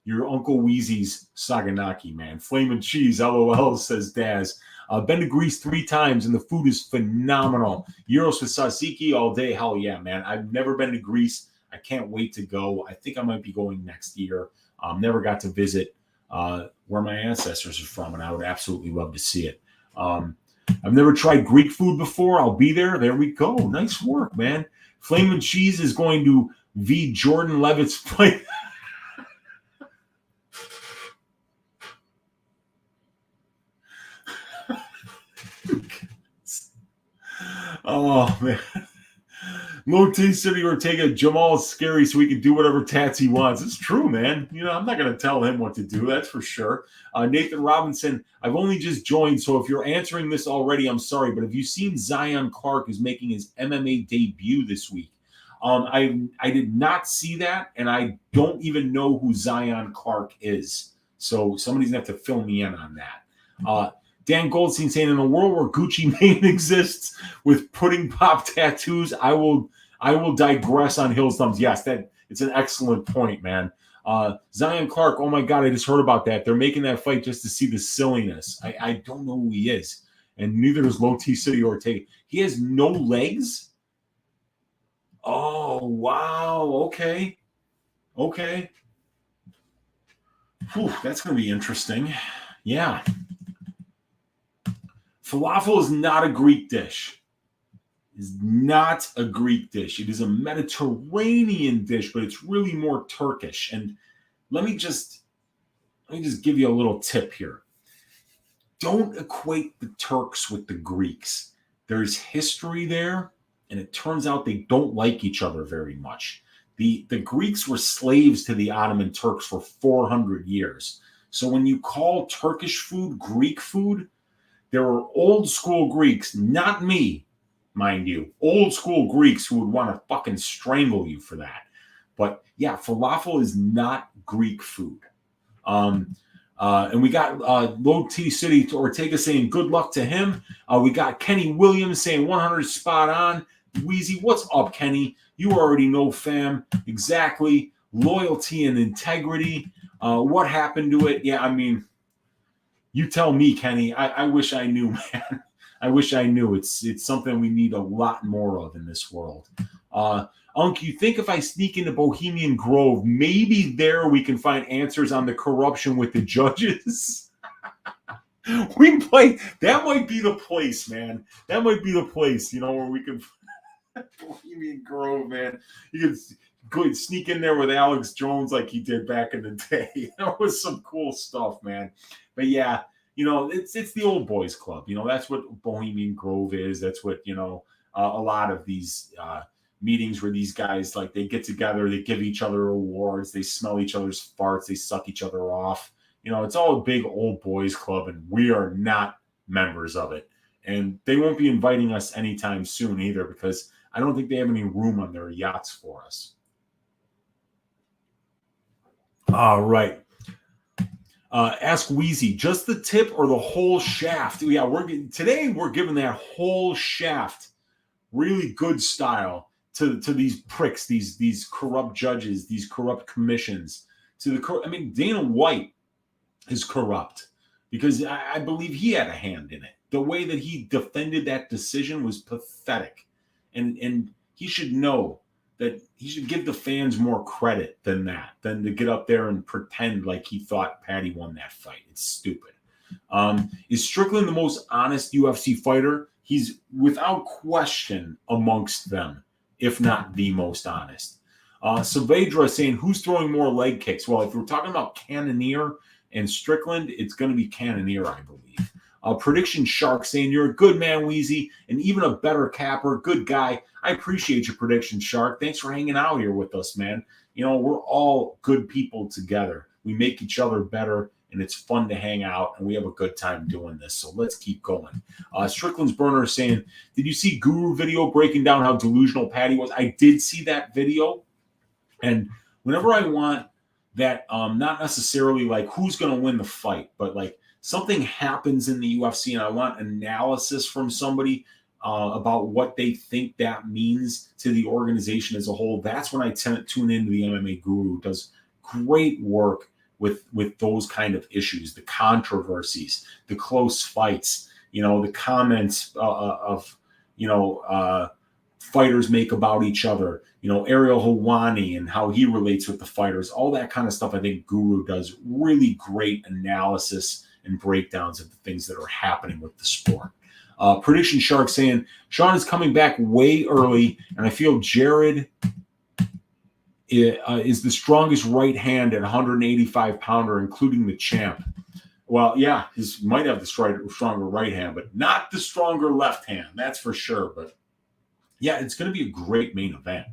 your Uncle Weezy's Saganaki, man. Flaming cheese, LOL, says Daz. Been to Greece 3 times, and the food is phenomenal. Euros with tzatziki all day. Hell yeah, man. I've never been to Greece. I can't wait to go. I think I might be going next year. Never got to visit where my ancestors are from, and I would absolutely love to see it. I've never tried Greek food before. I'll be there. There we go. Nice work, man. Flaming cheese is going to V. Jordan Levitt's fight. Oh, man. Low T City Ortega, Jamal's scary so he can do whatever tats he wants. It's true, man. I'm not going to tell him what to do. That's for sure. Nathan Robinson, I've only just joined, so if you're answering this already, I'm sorry, but have you seen Zion Clark is making his MMA debut this week? I did not see that, and I don't even know who Zion Clark is. So somebody's going to have to fill me in on that. Dan Goldstein saying, in a world where Gucci Mane exists with pudding pop tattoos, I will digress on Hill's thumbs. Yes, it's an excellent point, man. Zion Clark, oh my God, I just heard about that. They're making that fight just to see the silliness. I don't know who he is, and neither is Low T City Ortega. He has no legs? Oh, wow. Okay. Whew, that's going to be interesting. Yeah. Falafel is not a Greek dish. It is not a Greek dish. It is a Mediterranean dish, but it's really more Turkish. And let me just give you a little tip here. Don't equate the Turks with the Greeks. There's history there, and it turns out they don't like each other very much. The Greeks were slaves to the Ottoman Turks for 400 years. So when you call Turkish food Greek food, there were old school Greeks, not me, mind you, old school Greeks who would want to fucking strangle you for that. But yeah, falafel is not Greek food. And we got Low T City Ortega saying good luck to him. We got Kenny Williams saying 100 spot on. Weezy, what's up, Kenny? You already know, fam. Exactly. Loyalty and integrity. What happened to it? Yeah, I mean, you tell me, Kenny. I wish I knew, man. I wish I knew. It's something we need a lot more of in this world. Unc, you think if I sneak into Bohemian Grove, maybe there we can find answers on the corruption with the judges? That might be the place, man. That might be the place, where we can Bohemian Grove, man. You could go sneak in there with Alex Jones like he did back in the day. That was some cool stuff, man. But yeah, it's the old boys club. That's what Bohemian Grove is. That's what, a lot of these meetings where these guys, like, they get together, they give each other awards, they smell each other's farts, they suck each other off. It's all a big old boys club, and we are not members of it. And they won't be inviting us anytime soon either, because I don't think they have any room on their yachts for us. All right. Ask Weezy, just the tip or the whole shaft? Yeah, today we're giving that whole shaft really good style to these pricks, these corrupt judges, these corrupt commissions. I mean, Dana White is corrupt because I believe he had a hand in it. The way that he defended that decision was pathetic, and he should know that he should give the fans more credit than to get up there and pretend like he thought Patty won that fight. It's stupid. Is Strickland the most honest UFC fighter? He's without question amongst them, if not the most honest. Saavedra saying, who's throwing more leg kicks? Well, if we're talking about Cannonier and Strickland, it's going to be Cannonier, I believe. Prediction Shark saying, you're a good man, Weezy, and even a better capper. Good guy. I appreciate your prediction, Shark. Thanks for hanging out here with us, man. You know, we're all good people together. We make each other better, and it's fun to hang out, and we have a good time doing this. So let's keep going. Strickland's Burner is saying, did you see Guru video breaking down how delusional Patty was? I did see that video, and whenever I want that, not necessarily like who's going to win the fight, but like something happens in the UFC and I want analysis from somebody about what they think that means to the organization as a whole, that's when I tune into the MMA Guru, who does great work with those kind of issues, the controversies, the close fights, you know, the comments of, you know, fighters make about each other, you know, Ariel Helwani and how he relates with the fighters, all that kind of stuff. I think Guru does really great analysis and breakdowns of the things that are happening with the sport. Prediction Shark saying, Sean is coming back way early, and I feel Jared is the strongest right hand at 185-pounder, including the champ. Well, yeah, he might have the stronger right hand, but not the stronger left hand. That's for sure. But yeah, it's going to be a great main event.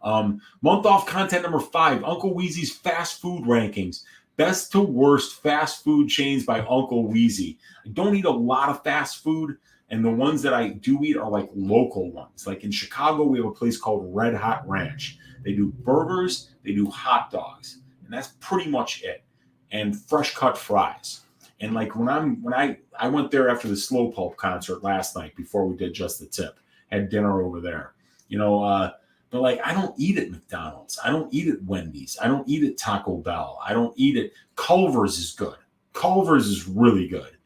Month off content number 5, Uncle Weezy's fast food rankings. Best to worst fast food chains by Uncle Weezy. I don't eat a lot of fast food, and the ones that I do eat are like local ones. Like in Chicago, we have a place called Red Hot Ranch. They do burgers, they do hot dogs, and that's pretty much it. And fresh cut fries. And like when I went there after the Slow Pulp concert last night before we did Just the Tip, had dinner over there, you know. But like I don't eat at McDonald's, I don't eat at Wendy's, I don't eat at Taco Bell, I don't eat at Culver's is good. Culver's is really good.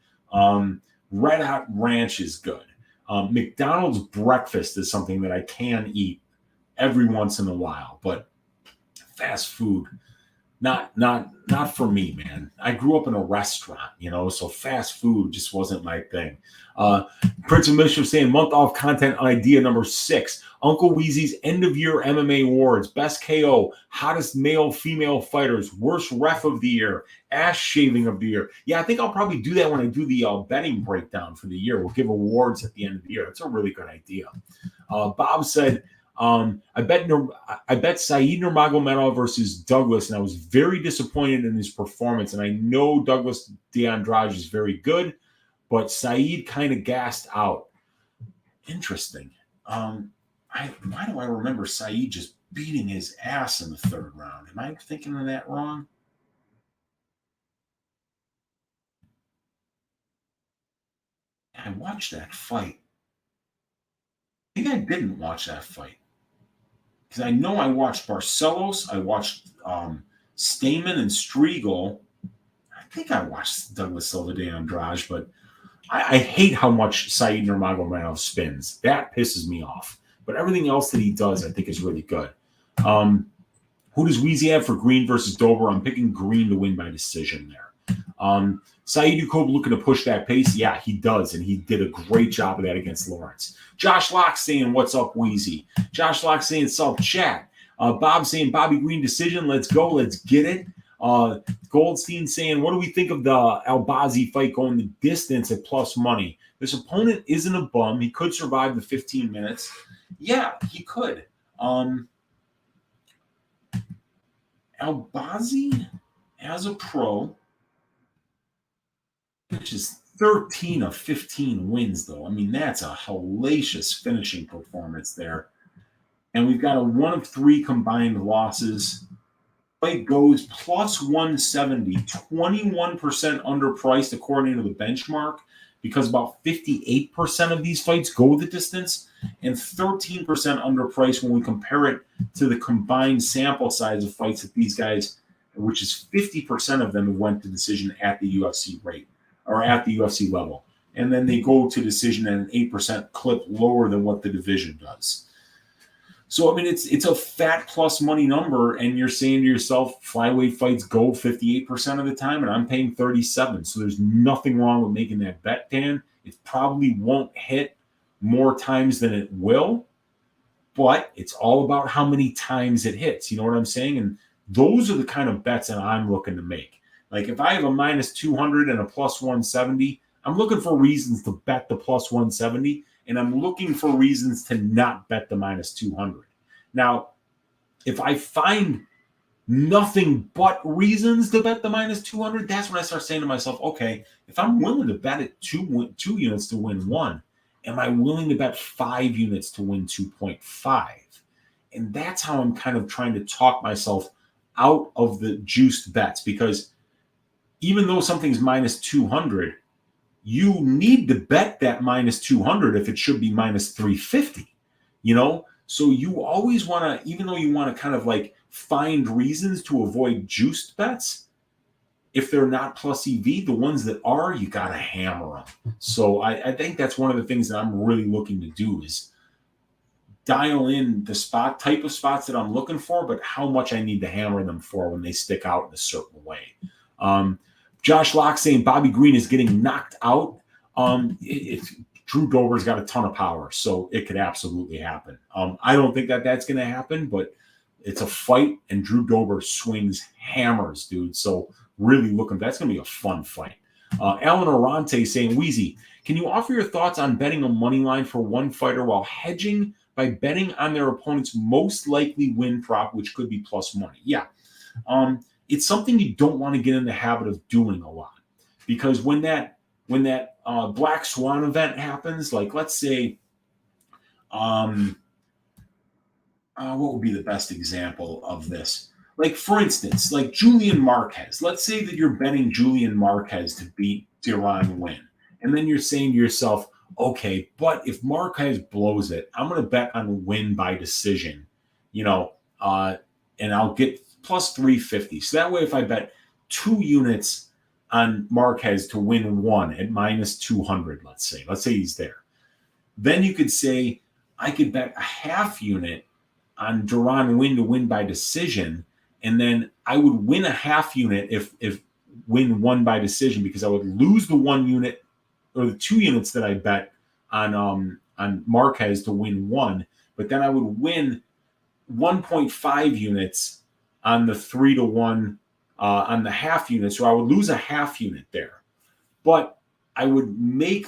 Red Hot Ranch is good. McDonald's breakfast is something that I can eat every once in a while, but fast food, not for me, man. I grew up in a restaurant, you know, so fast food just wasn't my thing. Prince of Mischief saying month off content idea number 6. Uncle Weezy's end of year MMA awards, best KO, hottest male female fighters, worst ref of the year, ass shaving of the year. Yeah, I think I'll probably do that when I do the betting breakdown for the year. We'll give awards at the end of the year. That's a really good idea. Bob said, I bet Saeed Nurmagomedov versus Douglas, and I was very disappointed in his performance. And I know Douglas DeAndrade is very good, but Saeed kind of gassed out. Interesting. Why do I remember Saeed just beating his ass in the 3rd round? Am I thinking of that wrong? I watched that fight. I think I didn't watch that fight. Because I know I watched Barcelos, I watched Stamen and Striegel. I think I watched Douglas Silva de Andrade, but I hate how much Saeed Nurmagomedov spins. That pisses me off. But everything else that he does, I think, is really good. Who does Weezy have for Green versus Dober? I'm picking Green to win by decision there. Saeed Yacoub looking to push that pace. Yeah, he does, and he did a great job of that against Lawrence. Josh Locke saying, what's up, Weezy? Josh Locke saying, sup, chat. Bob saying, Bobby Green decision. Let's go. Let's get it. Goldstein saying, what do we think of the Albazi fight going the distance at plus money? This opponent isn't a bum. He could survive the 15 minutes. Yeah, he could. Albazi as a pro, which is 13 of 15 wins, though. I mean, that's a hellacious finishing performance there. And we've got a 1 of 3 combined losses. Fight goes plus 170, 21% underpriced according to the benchmark, because about 58% of these fights go the distance, and 13% underpriced when we compare it to the combined sample size of fights that these guys, which is 50% of them, have went to decision at the UFC rate or at the UFC level. And then they go to decision at an 8% clip lower than what the division does. So, I mean, it's a fat plus money number, and you're saying to yourself, flyweight fights go 58% of the time, and I'm paying 37. So there's nothing wrong with making that bet, Dan. It probably won't hit more times than it will, but it's all about how many times it hits. You know what I'm saying? And those are the kind of bets that I'm looking to make. Like if I have a minus 200 and a plus 170, I'm looking for reasons to bet the plus 170. And I'm looking for reasons to not bet the minus 200. Now, if I find nothing but reasons to bet the minus 200, that's when I start saying to myself, okay, if I'm willing to bet it two units to win one, am I willing to bet 5 units to win 2.5? And that's how I'm kind of trying to talk myself out of the juiced bets, because even though something's minus 200, you need to bet that minus 200 if it should be minus 350, you know? So you always want to, even though you want to kind of like find reasons to avoid juiced bets, if they're not plus EV, the ones that are, you got to hammer them. So I think that's one of the things that I'm really looking to do is dial in the type of spots that I'm looking for, but how much I need to hammer them for when they stick out in a certain way. Josh Locke saying Bobby Green is getting knocked out. Drew Dober's got a ton of power, so it could absolutely happen. I don't think that that's going to happen, but it's a fight, and Drew Dober swings hammers, dude. So really that's going to be a fun fight. Alan Arante saying, Weezy, can you offer your thoughts on betting a money line for one fighter while hedging by betting on their opponent's most likely win prop, which could be plus money? Yeah. It's something you don't want to get in the habit of doing a lot, because when that Black Swan event happens, like let's say, what would be the best example of this? Like for instance, like Julian Marquez. Let's say that you're betting Julian Marquez to beat Deron Win, and then you're saying to yourself, okay, but if Marquez blows it, I'm going to bet on win by decision, and I'll get plus 350. So that way, if I bet 2 units on Marquez to win 1 at minus 200, let's say he's there, then you could say I could bet a half unit on Deron Win to win by decision, and then I would win a half unit if win 1 by decision, because I would lose the 1 unit or the 2 units that I bet on Marquez to win 1, but then I would win 1.5 units on the 3-1 on the half unit. So I would lose a half unit there, but I would make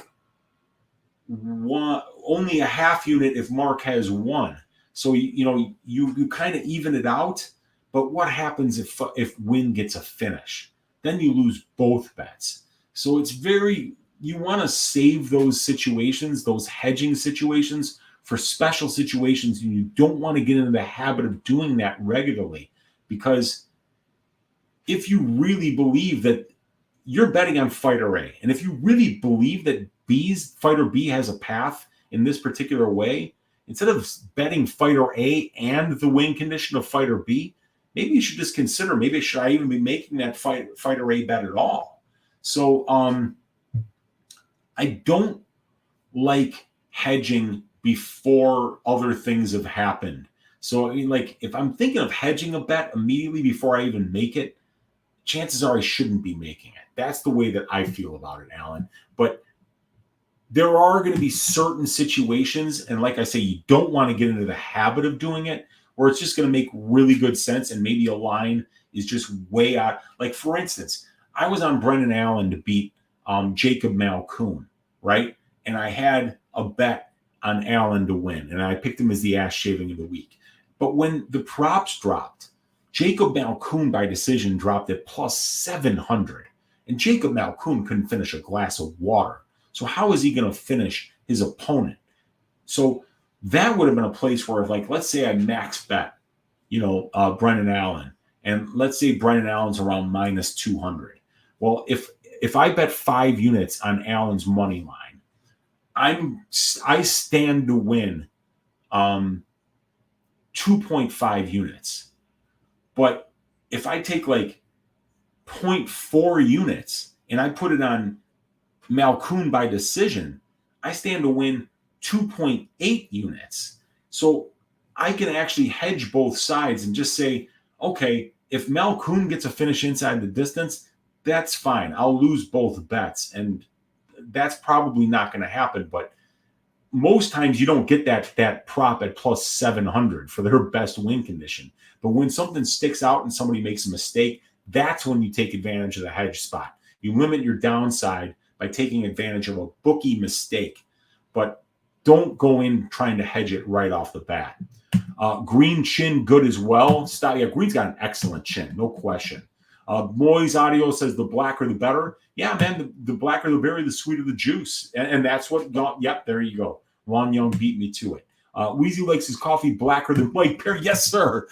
only a half unit if Marquez won. So you kind of even it out. But what happens if Win gets a finish? Then you lose both bets. So it's you want to save those situations, those hedging situations, for special situations. And you don't want to get into the habit of doing that regularly, because if you really believe that you're betting on fighter A, and if you really believe that fighter B has a path in this particular way, instead of betting fighter A and the win condition of fighter B, maybe you should just consider, maybe should I even be making that fighter A bet at all? So I don't like hedging before other things have happened. So I mean, like if I'm thinking of hedging a bet immediately before I even make it, chances are I shouldn't be making it. That's the way that I feel about it, Alan. But there are going to be certain situations, and like I say, you don't want to get into the habit of doing it, where it's just going to make really good sense, and maybe a line is just way out. Like for instance, I was on Brendan Allen to beat Jacob Malkoun, right? And I had a bet on Allen to win, and I picked him as the ass shaving of the week. But when the props dropped, Jacob Malkoun by decision dropped at plus 700, and Jacob Malkoun couldn't finish a glass of water. So how is he going to finish his opponent? So that would have been a place where, like, let's say I max bet, Brendan Allen, and let's say Brendan Allen's around minus 200. Well, if I bet 5 units on Allen's money line, I stand to win 2.5 units. But if I take like 0.4 units and I put it on Malkoun by decision, I stand to win 2.8 units. So I can actually hedge both sides and just say, okay, if Malkoun gets a finish inside the distance, that's fine. I'll lose both bets. And that's probably not going to happen. But most times you don't get that prop at plus 700 for their best win condition. But when something sticks out and somebody makes a mistake, that's when you take advantage of the hedge spot. You limit your downside by taking advantage of a bookie mistake, but don't go in trying to hedge it right off the bat. Green chin, good as well. Yeah, Green's got an excellent chin, no question. Moy's Audio says the blacker the better. Yeah, man, the blacker the berry, the sweeter the juice. And that's what, yep, there you go. Ron Young beat me to it. Weezy likes his coffee blacker than white pear. Yes, sir.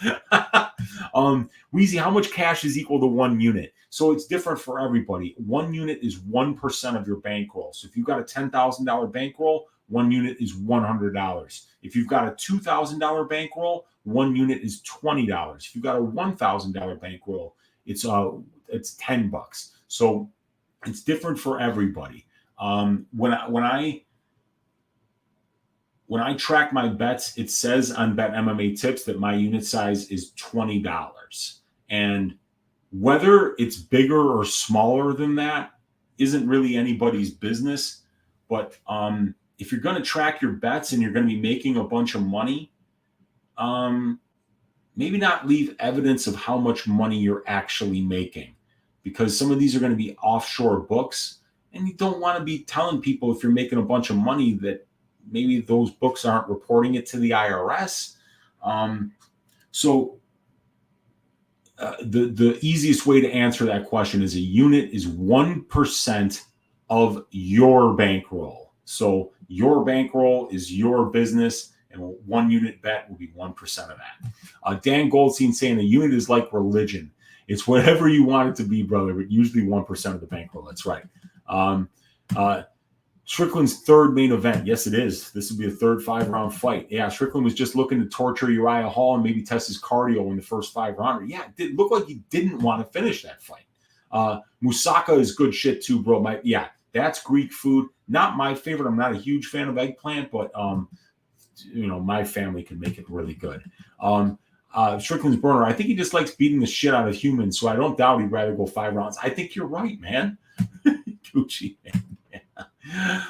Weezy, how much cash is equal to 1 unit? So it's different for everybody. 1 unit is 1% of your bankroll. So if you've got a $10,000 bankroll, 1 unit is $100. If you've got a $2,000 bankroll, 1 unit is $20. If you've got a $1,000 bankroll, it's $10. So it's different for everybody. When I track my bets, it says on Bet MMA Tips that my unit size is $20. And whether it's bigger or smaller than that isn't really anybody's business. But if you're going to track your bets and you're going to be making a bunch of money, maybe not leave evidence of how much money you're actually making, because some of these are going to be offshore books, and you don't want to be telling people if you're making a bunch of money that maybe those books aren't reporting it to the IRS. The easiest way to answer that question is a unit is 1% of your bankroll. So your bankroll is your business, and 1 unit bet will be 1% of that. Dan Goldstein saying a unit is like religion. It's whatever you want it to be, brother, but usually 1% of the bankroll. That's right. Strickland's third main event. Yes, it is. This will be a third 5-round fight. Yeah, Strickland was just looking to torture Uriah Hall and maybe test his cardio in the first 5-rounder. Yeah, it did look like he didn't want to finish that fight. Moussaka is good shit too, bro. That's Greek food. Not my favorite. I'm not a huge fan of eggplant, but my family can make it really good. Strickland's burner. I think he just likes beating the shit out of humans, so I don't doubt he'd rather go 5 rounds. I think you're right, man. Gucci, man.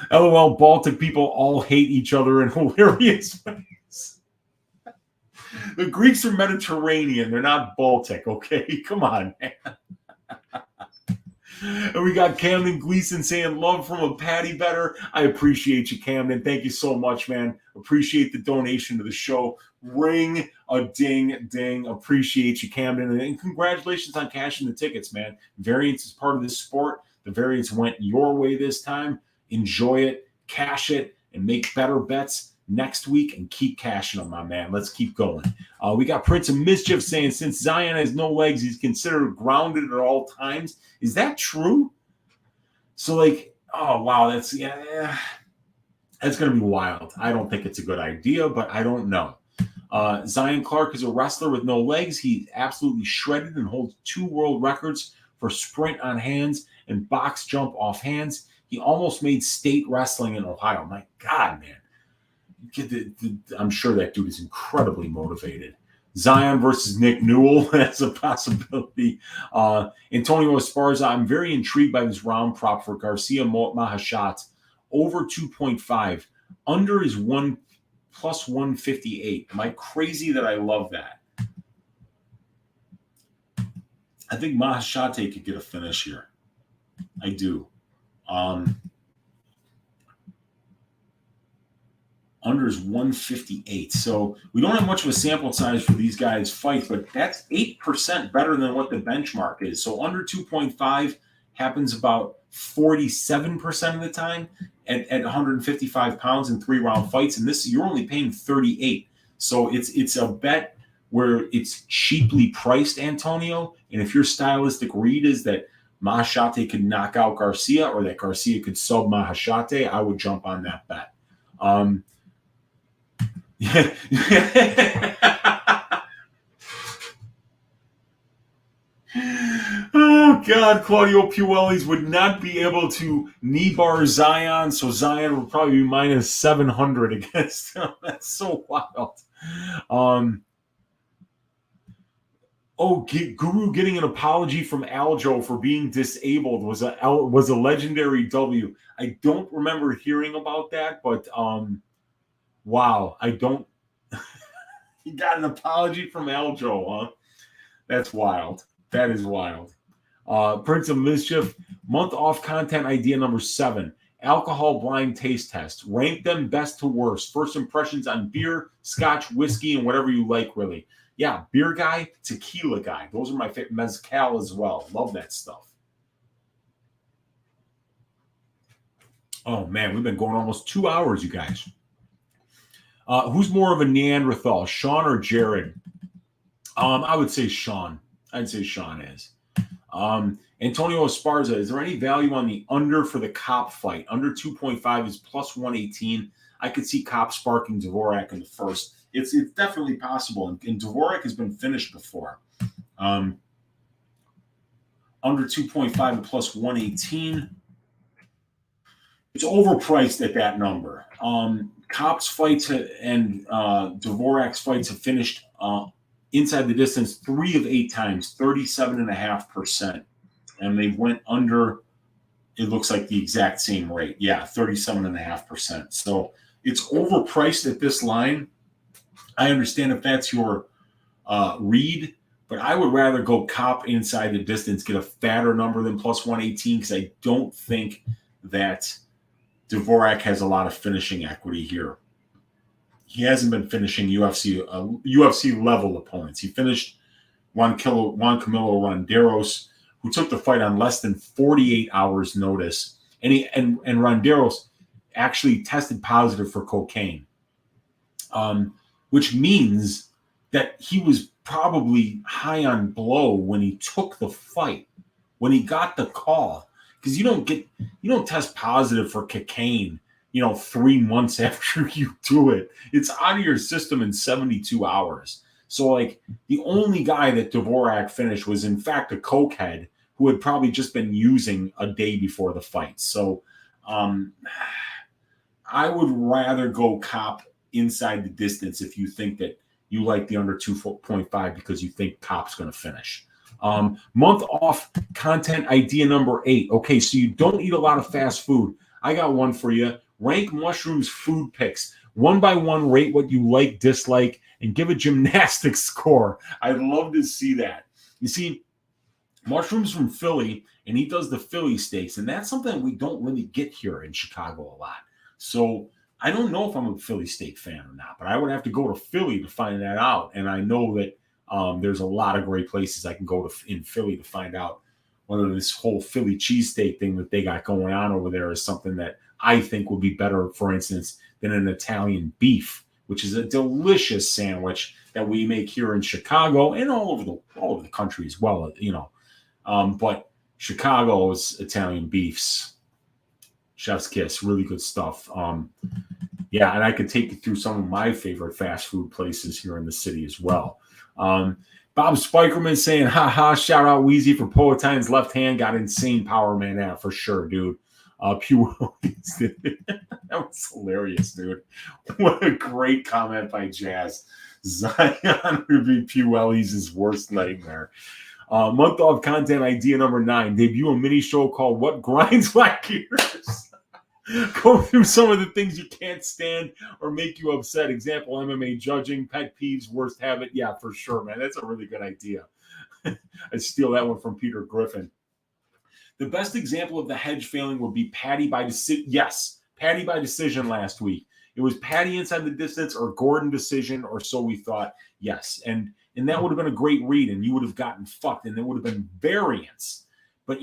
LOL, Baltic people all hate each other in hilarious ways. The Greeks are Mediterranean. They're not Baltic, okay? Come on, man. And we got Camden Gleason saying love from a patty better. I appreciate you, Camden. Thank you so much, man. Appreciate the donation to the show. Ring a ding, ding. Appreciate you, Camden. And congratulations on cashing the tickets, man. Variance is part of this sport. The variance went your way this time. Enjoy it, cash it, and make better bets next week and keep cashing them, my man. Let's keep going. We got Prince of Mischief saying since Zion has no legs, he's considered grounded at all times. Is that true? So, oh, wow, that's going to be wild. I don't think it's a good idea, but I don't know. Zion Clark is a wrestler with no legs. He absolutely shredded and holds 2 world records for sprint on hands and box jump off hands. He almost made state wrestling in Ohio. My God, man. I'm sure that dude is incredibly motivated. Zion versus Nick Newell. That's a possibility. Antonio Esparza. I'm very intrigued by this round prop for Garcia Mahashat. Over 2.5. Under is 1 plus 158. Am I crazy that I love that? I think Mahashate could get a finish here. I do. Under is 158. So we don't have much of a sample size for these guys' fights, but that's 8% better than what the benchmark is. So under 2.5 happens about 47% of the time at 155 pounds in 3-round fights. And this, you're only paying 38. So it's a bet where it's cheaply priced, Antonio, and if your stylistic read is that Mahashate could knock out Garcia or that Garcia could sub Mahashate, I would jump on that bet. Yeah. Oh, God, Claudio Puellis would not be able to knee bar Zion, so Zion would probably be minus 700 against him. That's so wild. Guru getting an apology from Aljo for being disabled was a legendary W. I don't remember hearing about that, but wow, I don't. He got an apology from Aljo, huh? That's wild. That is wild. Prince of Mischief, month off content idea number 7. Alcohol blind taste test. Rank them best to worst. First impressions on beer, scotch, whiskey, and whatever you like, really. Yeah, beer guy, tequila guy. Those are my favorite. Mezcal as well. Love that stuff. Oh, man, we've been going almost 2 hours, you guys. Who's more of a Neanderthal, Sean or Jared? I would say Sean. I'd say Sean is. Antonio Esparza, is there any value on the under for the Cop fight? Under 2.5 is plus 118. I could see Cop sparking Dvorak in the first. It's definitely possible, and Dvorak has been finished before. Under 2.5 and plus 118. It's overpriced at that number. Cop's fights and Dvorak's fights have finished inside the distance 3 of 8 times, 37.5%. And they went under, it looks like the exact same rate. Yeah, 37.5%. So it's overpriced at this line. I understand if that's your read, but I would rather go Cop inside the distance, get a fatter number than plus 118, because I don't think that Dvorak has a lot of finishing equity here. He hasn't been finishing UFC level opponents. He finished Juan Camilo Ronderos, who took the fight on less than 48 hours notice. And Ronderos actually tested positive for cocaine, which means that he was probably high on blow when he took the fight, when he got the call, because you don't test positive for cocaine 3 months after you do it. It's out of your system in 72 hours. So, like, the only guy that Dvorak finished was, in fact, a cokehead who had probably just been using a day before the fight. So, I would rather go Cop inside the distance if you think that you like the under 2.5 because you think Cop's going to finish. Month off content idea number 8. Okay, so you don't eat a lot of fast food. I got one for you. Rank mushrooms food picks. One by one, rate what you like, dislike, and give a gymnastics score. I'd love to see that. You see, mushrooms from Philly, and he does the Philly steaks, and that's something we don't really get here in Chicago a lot. So I don't know if I'm a Philly steak fan or not, but I would have to go to Philly to find that out. And I know that there's a lot of great places I can go to in Philly to find out whether this whole Philly cheesesteak thing that they got going on over there is something that I think would be better, for instance, than an Italian beef, which is a delicious sandwich that we make here in Chicago and all over the country as well, But Chicago's Italian beefs, chef's kiss, really good stuff. Yeah, and I could take you through some of my favorite fast food places here in the city as well. Bob Spikerman saying, haha, shout out Weezy for Poetine's left hand. Got insane power, man. Yeah, for sure, dude. That was hilarious, dude. What a great comment by Jazz. Zion would be Puellis' worst nightmare. Month off content idea number 9. Debut a mini show called What Grinds My Gears. Go through some of the things you can't stand or make you upset. Example, MMA judging, pet peeves, worst habit. Yeah, for sure, man. That's a really good idea. I steal that one from Peter Griffin. The best example of the hedge failing would be Patty by decision. Yes, Patty by decision last week. It was Patty inside the distance or Gordon decision, or so we thought. Yes, and that would have been a great read, and you would have gotten fucked, and there would have been variance. But,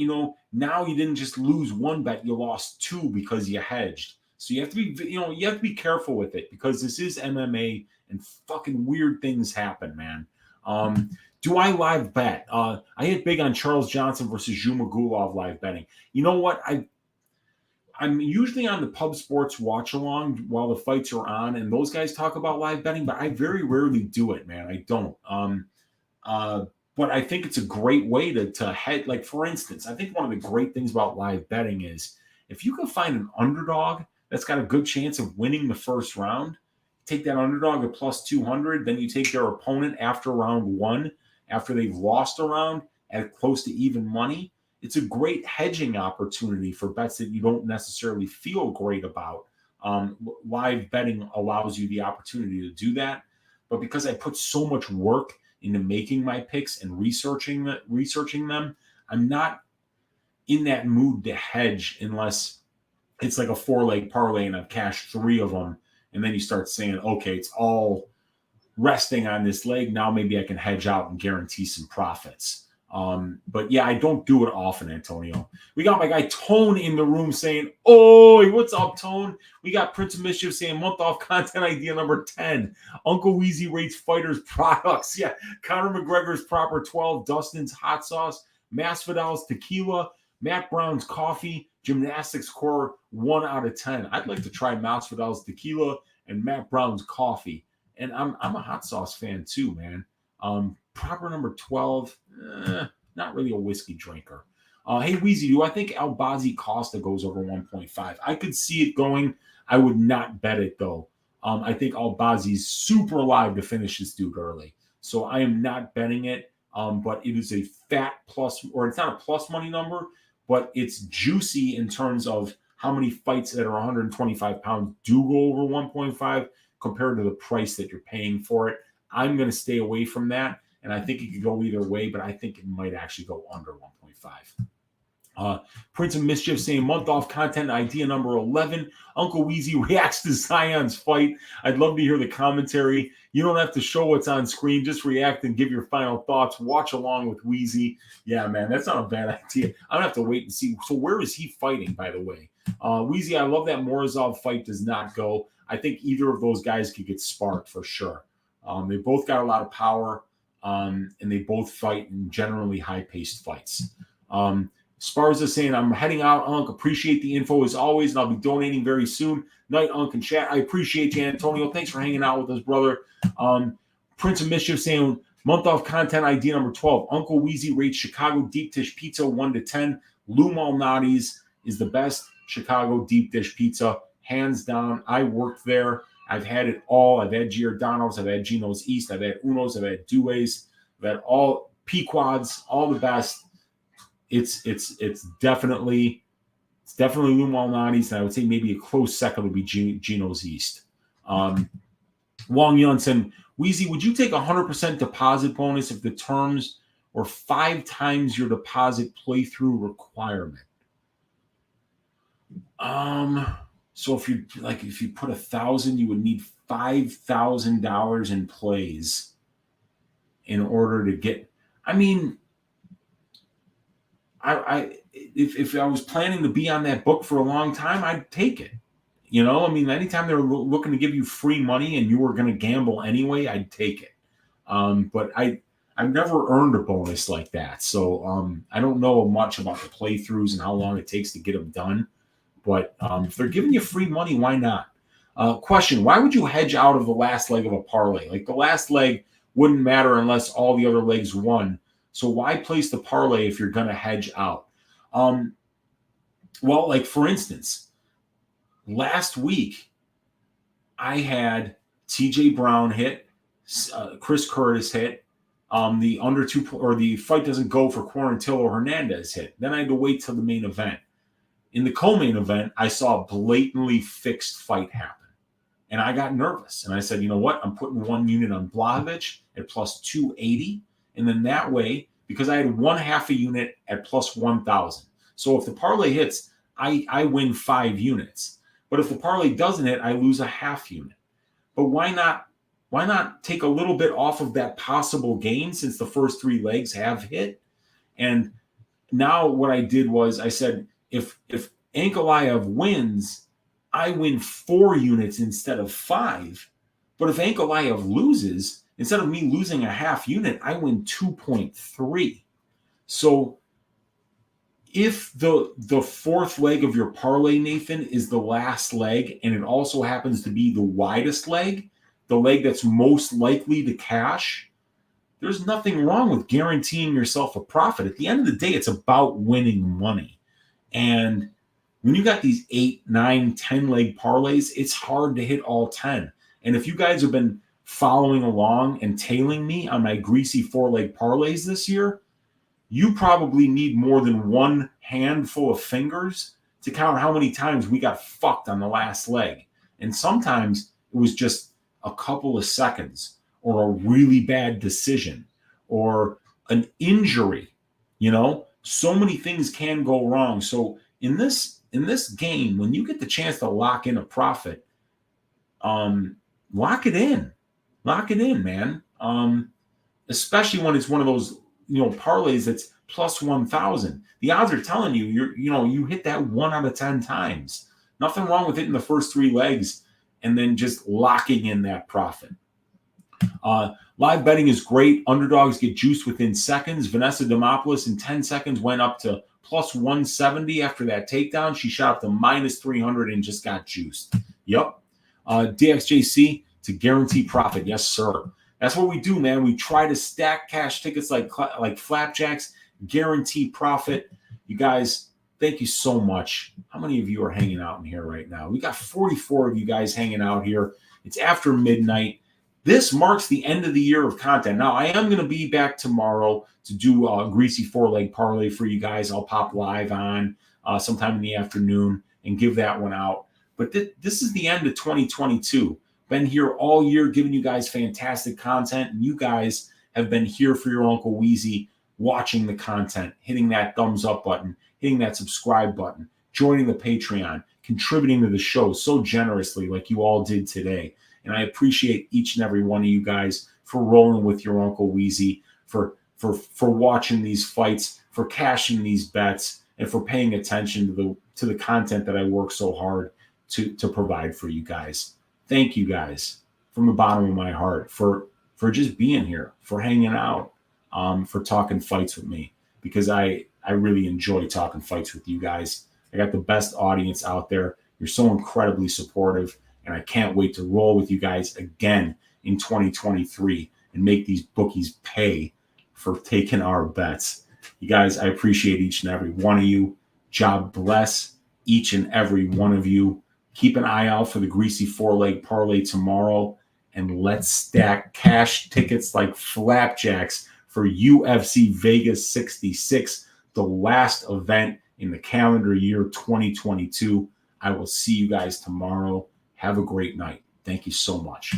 now you didn't just lose one bet, you lost 2 because you hedged. So you have to be, careful with it because this is MMA and fucking weird things happen, man. Do I live bet? I hit big on Charles Johnson versus Zhumagulov live betting. You know what? I'm usually on the Pub Sports watch along while the fights are on, and those guys talk about live betting, but I very rarely do it, man. I don't. But I think it's a great way to head. Like, for instance, I think one of the great things about live betting is if you can find an underdog that's got a good chance of winning the first round, take that underdog at plus 200, then you take their opponent after round one, after they've lost a round at close to even money. It's a great hedging opportunity for bets that you don't necessarily feel great about. Live betting allows you the opportunity to do that. But because I put so much work into making my picks and researching them, I'm not in that mood to hedge unless it's like a 4-leg parlay and I've cashed 3 of them. And then you start saying, okay, it's all resting on this leg. Now maybe I can hedge out and guarantee some profits. But yeah, I don't do it often, Antonio. We got my guy Tone in the room saying, "Oh, what's up, Tone?" We got Prince of Mischief saying, "Month off content idea number 10. Uncle Weezy rates fighters' products." Yeah, Conor McGregor's proper 12, Dustin's hot sauce, Masvidal's tequila, Matt Brown's coffee, gymnastics core 1 out of 10. I'd like to try Masvidal's tequila and Matt Brown's coffee. And I'm a hot sauce fan too, man. Proper number 12, not really a whiskey drinker. Hey, Weezy, do I think Albazi Costa goes over 1.5? I could see it going. I would not bet it, though. I think Albazi's super alive to finish this dude early. So I am not betting it, but it is a fat plus, or it's not a plus money number, but it's juicy in terms of how many fights that are 125 pounds do go over 1.5 compared to the price that you're paying for it. I'm going to stay away from that. And I think it could go either way, but I think it might actually go under 1.5. Prince of Mischief saying, month off content idea number 11. Uncle Weezy reacts to Zion's fight. I'd love to hear the commentary. You don't have to show what's on screen. Just react and give your final thoughts. Watch along with Weezy. Yeah, man, that's not a bad idea. I'm going to have to wait and see. So where is he fighting, by the way? Weezy, I love that Morozov fight does not go. I think either of those guys could get sparked for sure. They both got a lot of power. And they both fight in generally high-paced fights. Sparza saying, I'm heading out, Unc. Appreciate the info as always, and I'll be donating very soon. Night, Unc, and chat. I appreciate you, Antonio. Thanks for hanging out with us, brother. Prince of Mischief saying, month off content idea number 12. Uncle Weezy rates Chicago deep dish pizza 1 to 10. Lou Malnati's is the best Chicago deep dish pizza, hands down. I worked there. I've had it all. I've had Giordano's. I've had Gino's East. I've had Uno's. I've had Due's. I've had all Pequods, all the best. It's definitely Lou Malnati's, and I would say maybe a close second would be Gino's East. Wong Yunsen, Weezy, would you take 100% deposit bonus if the terms were 5 times your deposit playthrough requirement? So if you put 1,000, you would need $5,000 in plays in order to get. I mean, if I was planning to be on that book for a long time, I'd take it. You know, I mean, anytime they're looking to give you free money and you were going to gamble anyway, I'd take it. But I've never earned a bonus like that, so I don't know much about the playthroughs and how long it takes to get them done. But if they're giving you free money, why not? Question, why would you hedge out of the last leg of a parlay? Like, the last leg wouldn't matter unless all the other legs won. So why place the parlay if you're going to hedge out? Well, like, for instance, last week I had TJ Brown hit, Chris Curtis hit, the under 2 or the fight doesn't go for Quarantillo Hernandez hit. Then I had to wait till the main event. In the co-main event, I saw a blatantly fixed fight happen. And I got nervous. And I said, you know what? I'm putting 1 unit on Blachowicz at plus 280. And then that way, because I had 1/2 a unit at plus 1,000. So if the parlay hits, I win 5 units. But if the parlay doesn't hit, I lose a 1/2 unit. But why not take a little bit off of that possible gain since the first 3 legs have hit? And now what I did was I said, if Ankalaev wins, I win 4 units instead of 5. But if Ankalaev loses, instead of me losing a half unit, I win 2.3. So if the fourth leg of your parlay, Nathan, is the last leg, and it also happens to be the widest leg, the leg that's most likely to cash, there's nothing wrong with guaranteeing yourself a profit. At the end of the day, it's about winning money. And when you got these 8, 9, 10 leg parlays, it's hard to hit all 10. And if you guys have been following along and tailing me on my greasy 4-leg parlays this year, you probably need more than one handful of fingers to count how many times we got fucked on the last leg. And sometimes it was just a couple of seconds or a really bad decision or an injury. So many things can go wrong. So in this game, when you get the chance to lock in a profit, lock it in. Lock it in, man. Especially when it's one of those parlays that's plus 1,000. The odds are telling you you hit that 1 out of 10 times. Nothing wrong with hitting the first 3 legs and then just locking in that profit. Live betting is great. Underdogs get juiced within seconds. Vanessa Demopoulos in 10 seconds went up to plus 170 after that takedown. She shot up to minus 300 and just got juiced. Yep. DXJC to guarantee profit. Yes, sir. That's what we do, man. We try to stack cash tickets like flapjacks, guarantee profit. You guys, thank you so much. How many of you are hanging out in here right now? We got 44 of you guys hanging out here. It's after midnight. This marks the end of the year of content. Now, I am going to be back tomorrow to do a greasy 4-leg parlay for you guys. I'll pop live on sometime in the afternoon and give that one out. But this is the end of 2022. Been here all year giving you guys fantastic content, and you guys have been here for your Uncle Weezy, watching the content, hitting that thumbs up button, hitting that subscribe button, joining the Patreon, contributing to the show so generously like you all did today. And I appreciate each and every one of you guys for rolling with your Uncle Weezy, for watching these fights, for cashing these bets, and for paying attention to the content that I work so hard to provide for you guys. Thank you guys from the bottom of my heart for just being here, for hanging out, for talking fights with me, because I really enjoy talking fights with you guys. I got the best audience out there. You're so incredibly supportive, and I can't wait to roll with you guys again in 2023 and make these bookies pay for taking our bets. You guys, I appreciate each and every one of you. God bless each and every one of you. Keep an eye out for the greasy 4-leg parlay tomorrow, and let's stack cash tickets like flapjacks for UFC Vegas 66, the last event in the calendar year 2022. I will see you guys tomorrow. Have a great night. Thank you so much.